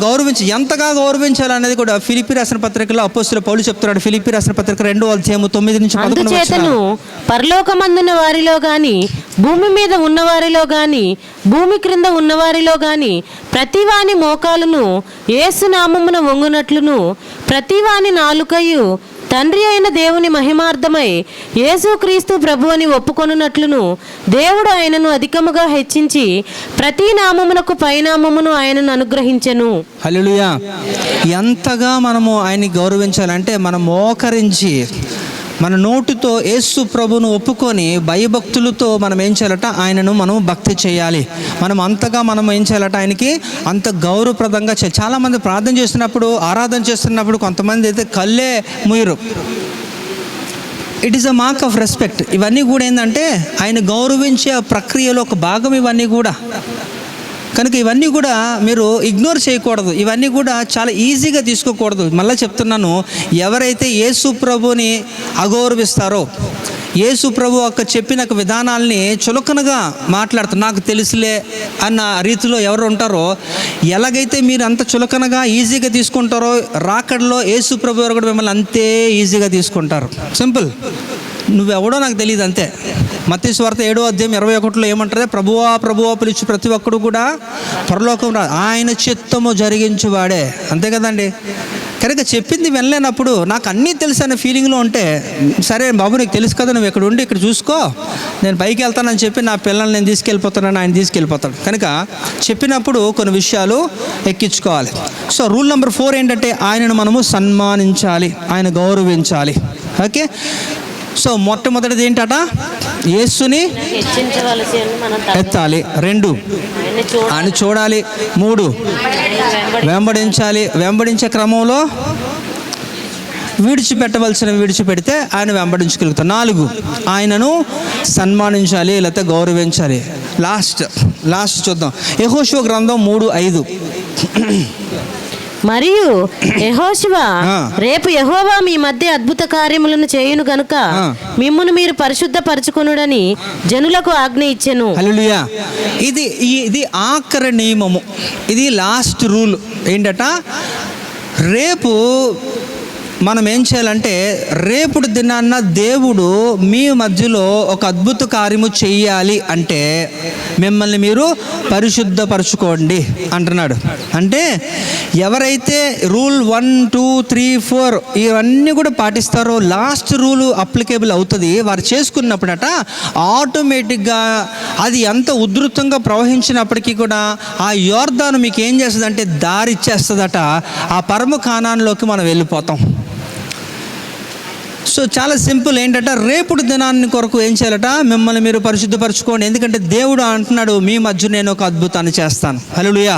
ఎంతగా గౌరవించాలనేది కూడా ఫిలిప్పీ రాసిన పత్రికలో అపోస్తలుడైన పౌలు చెప్తున్నాడు. ఫిలిప్పీ రాసిన పత్రిక 2వ అధ్యాయం 9-11 పరలోకమందున్న వారిలో గాని, భూమి మీద ఉన్నవారిలో గాని, భూమి క్రింద ఉన్నవారిలో గాని ప్రతివాని మోకాలును యేసు నామమున వంగునట్లును, ప్రతివాని నాలుకయు తండ్రి అయిన దేవుని మహిమార్థమై యేసుక్రీస్తు ప్రభువని ఒప్పుకొనున్నట్లును దేవుడు ఆయనను అధికముగా హెచ్చించి ప్రతి నామమునకు పైనామమును ఆయనను అనుగ్రహించెను. హల్లెలూయా. ఎంతగా మనము ఆయన్ని గౌరవించాలంటే మనం మోకరించి మన నోటితో యేసు ప్రభును ఒప్పుకొని భయభక్తులతో మనం ఏం చేయాలట, ఆయనను మనం భక్తి చేయాలి. మనం ఏం చేయాలట, ఆయనకి అంత గౌరవప్రదంగా చాలామంది ప్రార్థన చేస్తున్నప్పుడు, ఆరాధన చేస్తున్నప్పుడు కొంతమంది అయితే కళ్ళే ముయ్యరు. It is a mark of respect. ఇవన్నీ కూడా ఏంటంటే ఆయన గౌరవించే ప్రక్రియలో ఒక భాగం ఇవన్నీ కూడా. కనుక ఇవన్నీ కూడా మీరు ఇగ్నోర్ చేయకూడదు, ఇవన్నీ కూడా చాలా ఈజీగా తీసుకోకూడదు. మళ్ళీ చెప్తున్నాను, ఎవరైతే యేసు ప్రభుని అగౌరవిస్తారో, యేసు ప్రభు యొక్క చెప్పిన విధానాల్ని చులకనగా మాట్లాడుతారు, నాకు తెలుసులే అన్న రీతిలో ఎవరు ఉంటారో, ఎలాగైతే మీరు అంత చులకనగా ఈజీగా తీసుకుంటారో, రాకడలో యేసు ప్రభు కూడా మిమ్మల్ని అంతే ఈజీగా తీసుకుంటారు. సింపుల్, నువ్వెవడో నాకు తెలియదు అంతే. మత్తయి సువార్త 7వ అధ్యాయం 21లో ఏమంటారు, ప్రభువా పిలిచి ప్రతి ఒక్కడు కూడా పరలోకం రా, ఆయన చిత్తము జరిగించువాడే. అంతే కదండి. కనుక చెప్పింది వినలేనప్పుడు నాకు అన్నీ తెలుసు అనే ఫీలింగ్లో ఉంటే, సరే బాబు నీకు తెలుసు కదా, నువ్వు ఇక్కడ ఉండి ఇక్కడ చూసుకో, నేను పైకి వెళ్తానని చెప్పి నా పిల్లల్ని నేను తీసుకెళ్ళిపోతానని ఆయన తీసుకెళ్ళిపోతాడు. కనుక చెప్పినప్పుడు కొన్ని విషయాలు ఎక్కించుకోవాలి. సో రూల్ నెంబర్ 4 ఏంటంటే ఆయనను మనము సన్మానించాలి, ఆయన గౌరవించాలి. ఓకే. సో మొట్టమొదటిది ఏంటట, యేసుని ఎత్తాలి. 2 ఆయన చూడాలి. 3 వెంబడించాలి. వెంబడించే క్రమంలో విడిచిపెడితే ఆయన వెంబడించగలుగుతారు. 4 ఆయనను సన్మానించాలి లేకపోతే గౌరవించాలి. లాస్ట్ చూద్దాం, యెహోషువ గ్రంథం 3:5. మరియు యెహోషువ ఆ. రేపు యెహోవా మీ మధ్య అద్భుత కార్యములను చేయును గనుక ఆ. మిమ్మును మీరు పరిశుద్ధపరచుకొనుడని జనులకు ఆజ్ఞ ఇచ్చెను. హల్లెలూయా. ఇది ఆఖరి నియమము, ఇది లాస్ట్ రూల్ ఏంటట, రేపు మనం ఏం చేయాలంటే రేపుడు దినాన్న దేవుడు మీ మధ్యలో ఒక అద్భుత కార్యము చెయ్యాలి అంటే మిమ్మల్ని మీరు పరిశుద్ధపరచుకోండి అంటున్నాడు. అంటే ఎవరైతే రూల్ 1, 2, 3, 4 ఇవన్నీ కూడా పాటిస్తారో లాస్ట్ రూల్ అప్లికేబుల్ అవుతుంది. వారు చేసుకున్నప్పుడట ఆటోమేటిక్గా అది ఎంత ఉధృతంగా ప్రవహించినప్పటికీ కూడా ఆ యోర్దాను మీకు ఏం చేస్తుందంటే దారి ఇచ్చేస్తుందట, ఆ పరమ కానాన్లోకి మనం వెళ్ళిపోతాం. సో చాలా సింపుల్ ఏంటంటే రేపుడు దినాన్ని కొరకు ఏం చేయాలట, మిమ్మల్ని మీరు పరిశుద్ధపరచుకోండి, ఎందుకంటే దేవుడు అంటున్నాడు మీ మధ్య నేను ఒక అద్భుతాన్ని చేస్తాను. హల్లెలూయా.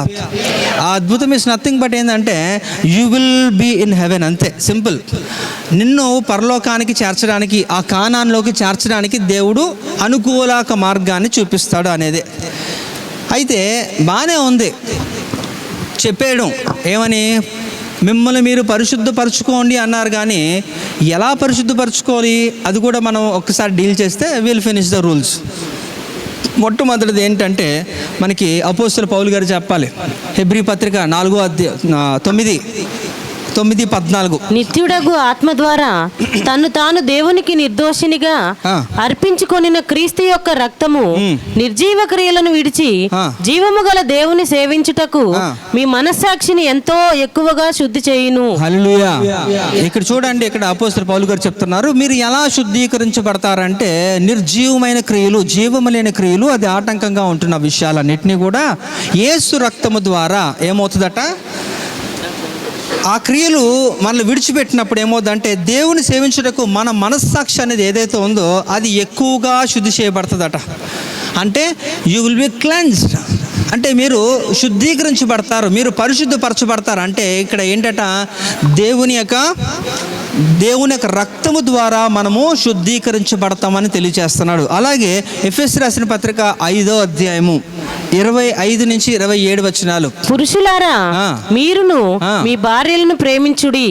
ఆ అద్భుతం ఇస్ నథింగ్ బట్ ఏంటంటే you will be in heaven, అంతే సింపుల్. నిన్ను పరలోకానికి చేర్చడానికి, ఆ కానాన్లోకి చేర్చడానికి దేవుడు అనుకూలక మార్గాన్ని చూపిస్తాడు అనేది. అయితే బాగానే ఉంది చెప్పేయడం, ఏమని మిమ్మల్ని మీరు పరిశుద్ధపరచుకోండి అన్నారు, కానీ ఎలా పరిశుద్ధపరచుకోవాలి అది కూడా మనం ఒక్కసారి డీల్ చేస్తే విల్ ఫినిష్ ద రూల్స్. మొట్టమొదటిది ఏంటంటే మనకి అపోస్తలుడు పౌలు గారు చెప్పాలి. హెబ్రీ పత్రిక 9:14 నిత్యుడగు ఆత్మ ద్వారా తన్ను తాను దేవునికి నిర్దోషినిగా అర్పించుకొనిన క్రీస్తు యొక్క రక్తము నిర్జీవ క్రియలను విడిచి జీవము గల దేవుని సేవించుటకు మీ మనస్సాక్షిని ఎంతో ఎక్కువగా శుద్ధి చేయును. హల్లెలూయా. ఇక్కడ చూడండి, ఇక్కడ అపోస్తలుడు పౌలు గారు చెప్తున్నారు, మీరు ఎలా శుద్ధీకరించబడతారంటే నిర్జీవమైన క్రియలు, జీవము లేని క్రియలు, అది ఆటంకంగా ఉంటున్న విషయాలన్నింటినీ కూడా యేసు రక్తము ద్వారా ఏమవుతుందట, ఆ క్రియలు మనల్ని విడిచిపెట్టినప్పుడు ఏమవుతుందంటే దేవుని సేవించుటకు మన మనస్సాక్షి అనేది ఏదైతే ఉందో అది ఎక్కువగా శుద్ధి చేయబడుతుందట. అంటే యూ విల్ బి క్లెన్స్డ్, అంటే మీరు శుద్ధీకరించబడతారు, మీరు పరిశుద్ధపరచబడతారు. అంటే ఇక్కడ ఏంటట, దేవుని యొక్క రక్తము ద్వారా మనము శుద్ధీకరించబడతామని తెలియజేస్తున్నాడు. అలాగే ఎఫెసీ రాసిన పత్రిక 5వ అధ్యాయము 25 నుంచి 27 వచనాలు. పురుషులారా మీరును మీ భార్యలను ప్రేమించుడి,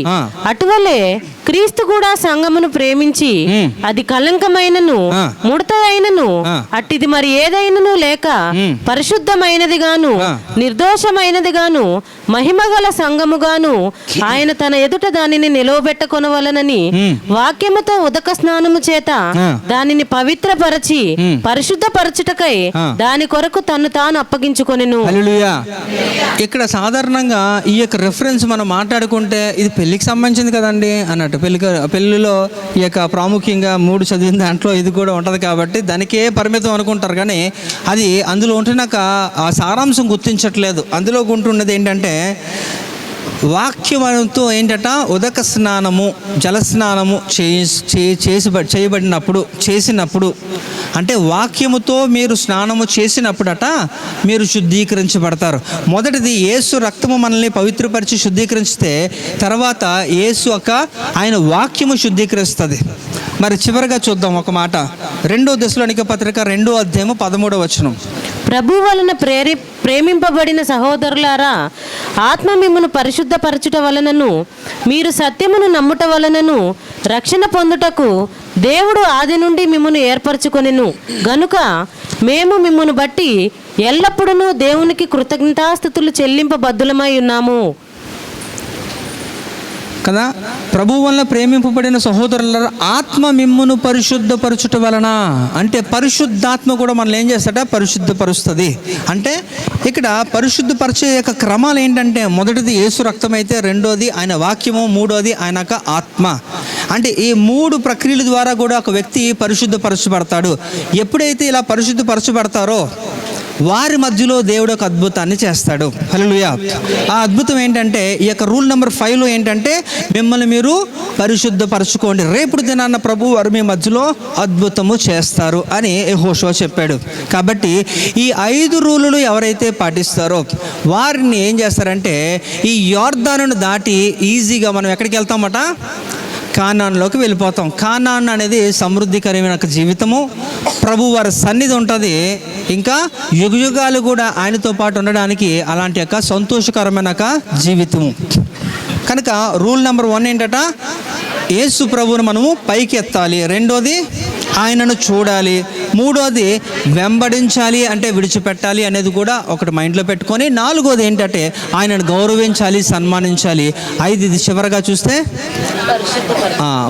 అటువలే క్రీస్తు కూడా సంఘమును ప్రేమించి అది కళంకమైనను ముడత అయినను అట్టిది మరి ఏదైనను లేక పరిశుద్ధమైనది గాను నిర్దోషమైనది గాను మహిమగల సంఘముగాను ఆయన తన ఎదుట దానిని నిలవబెట్టకొనవలనని వాక్యముతో ఉదక స్నానము చేత దానిని పవిత్రపరచి పరిశుద్ధపరచుటకై దాని కొరకు తన్ను తాను అప్పగించుకొనెను. హల్లెలూయా. ఇక్కడ సాధారణంగా ఈ యొక్క రెఫరెన్స్ మనం మాట్లాడుకుంటే ఇది పెళ్లికి సంబంధించింది కదండి అన్నట్టు. పెళ్ళిలో ఈ యొక్క ప్రాముఖ్యంగా 3 చదివిన దాంట్లో ఇది కూడా ఉంటుంది కాబట్టి దానికే పరిమితం అనుకుంటారు, కానీ అది అందులో ఉంటున్నాక ఆ సారాంశం గుర్తించట్లేదు. అందులో ఉంటున్నది ఏంటంటే వాక్యముతో ఏంటట, ఉదక స్నానము జలస్నానము చేసినప్పుడు అంటే వాక్యముతో మీరు స్నానము చేసినప్పుడట మీరు శుద్ధీకరించబడతారు. మొదటిది యేసు రక్తము మనల్ని పవిత్రపరిచి శుద్ధీకరిస్తే తర్వాత యేసు ఆయన వాక్యము శుద్ధీకరిస్తుంది. మరి చివరిగా చూద్దాం ఒక మాట, 2వ దశలోనిక పత్రిక 2వ అధ్యాయము 13వ వచనం. ప్రభు వలన ప్రేమింపబడిన సహోదరులారా, ఆత్మ మిమ్మును పరిశుద్ధపరచుట వలనను మీరు సత్యమును నమ్ముట వలనను రక్షణ పొందుటకు దేవుడు ఆది నుండి మిమ్మును ఏర్పరచుకొనెను గనుక మేము మిమ్మును బట్టి ఎల్లప్పుడూ దేవునికి కృతజ్ఞతాస్తుతులు చెల్లింపబద్దులమై ఉన్నాము. కదా, ప్రభు వలన ప్రేమింపబడిన సహోదరుల ఆత్మ మిమ్మును పరిశుద్ధపరచుట వలన, అంటే పరిశుద్ధాత్మ కూడా మనల్ని ఏం చేస్తాడ, పరిశుద్ధపరుస్తుంది. అంటే ఇక్కడ పరిశుద్ధపరిచే యొక్క క్రమాలు ఏంటంటే మొదటిది యేసు రక్తం అయితే, రెండోది ఆయన వాక్యము, మూడోది ఆయన ఆత్మ. అంటే ఈ 3 ప్రక్రియల ద్వారా కూడా ఒక వ్యక్తి పరిశుద్ధపరచబడతాడు. ఎప్పుడైతే ఇలా పరిశుద్ధపరచబడతారో వారి మధ్యలో దేవుడు ఒక అద్భుతాన్ని చేస్తాడు. హల్లెలూయా. ఆ అద్భుతం ఏంటంటే ఈ యొక్క రూల్ నెంబర్ 5లో ఏంటంటే మిమ్మల్ని మీరు పరిశుద్ధపరచుకోండి, రేపుడు దినాన్న ప్రభు వారు మీ మధ్యలో అద్భుతము చేస్తారు అని యెహోషువ చెప్పాడు. కాబట్టి ఈ 5 రూలులు ఎవరైతే పాటిస్తారో వారిని ఏం చేస్తారంటే ఈ యోర్దానును దాటి ఈజీగా మనం ఎక్కడికి వెళ్తామట, కానాన్లోకి వెళ్ళిపోతాం. కానాన్ అనేది సమృద్ధికరమైన ఒక జీవితము, ప్రభు వారి సన్నిధి ఉంటుంది, ఇంకా యుగయుగాలు కూడా ఆయనతో పాటు ఉండడానికి అలాంటి యొక్క సంతోషకరమైన ఒక జీవితము. కనుక రూల్ నెంబర్ 1 ఏంటట, యేసు ప్రభువును మనము పైకి ఎత్తాలి. రెండోది ఆయనను చూడాలి. మూడోది వెంబడించాలి, అంటే విడిచిపెట్టాలి అనేది కూడా ఒకటి మైండ్లో పెట్టుకొని, నాలుగోది ఏంటంటే ఆయనను గౌరవించాలి, సన్మానించాలి. 5 ఇది చివరగా చూస్తే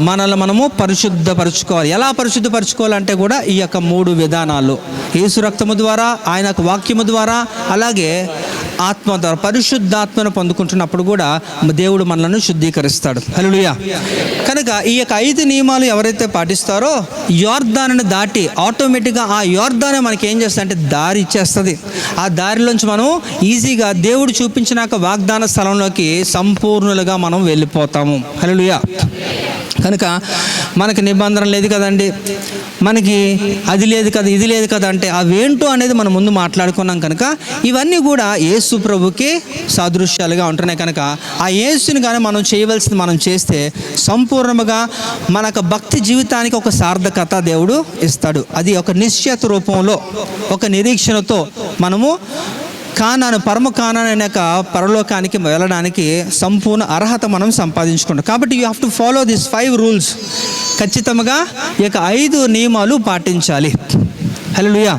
మనల్ని మనము పరిశుద్ధపరచుకోవాలి. ఎలా పరిశుద్ధపరచుకోవాలంటే కూడా ఈ యొక్క 3 విధానాలు, యేసు రక్తము ద్వారా, ఆయన వాక్యము ద్వారా, అలాగే ఆత్మ ద్వారా, పరిశుద్ధాత్మను పొందుకుంటున్నప్పుడు కూడా దేవుడు మనలను శుద్ధీకరిస్తాడు. హల్లెలూయా. కనుక ఈ యొక్క 5 నియమాలు ఎవరైతే పాటిస్తారో యోర్దానుని దాటి ఆటోమేటిక్గా ఆ యోర్దానే మనకి ఏం చేస్తుంది అంటే దారి ఇచ్చేస్తుంది. ఆ దారిలోంచి మనం ఈజీగా దేవుడు చూపించిన వాగ్దాన స్థలంలోకి సంపూర్ణులుగా మనం వెళ్ళిపోతాము. హల్లెలూయా. కనుక మనకి నిబంధన లేదు కదండి, మనకి అది లేదు కదా, ఇది లేదు కదా అంటే అవేంటో అనేది మనం ముందు మాట్లాడుకున్నాం. కనుక ఇవన్నీ కూడా యేసు ప్రభుకి సాదృశ్యాలుగా ఉంటున్నాయి. కనుక ఆ యేసుని కానీ మనం చేయవలసింది మనం చేస్తే సంపూర్ణంగా మన భక్తి జీవితానికి ఒక సార్థకత దేవుడు ఇస్తాడు. అది ఒక నిశ్చయత రూపంలో, ఒక నిరీక్షణతో మనము పరమ కానాన్ అనే పరలోకానికి వెళ్ళడానికి సంపూర్ణ అర్హత మనం సంపాదించుకుంటాం. కాబట్టి you have to follow this 5 rules. ఖచ్చితంగా ఈ యొక్క 5 నియమాలు పాటించాలి. హల్లెలూయా.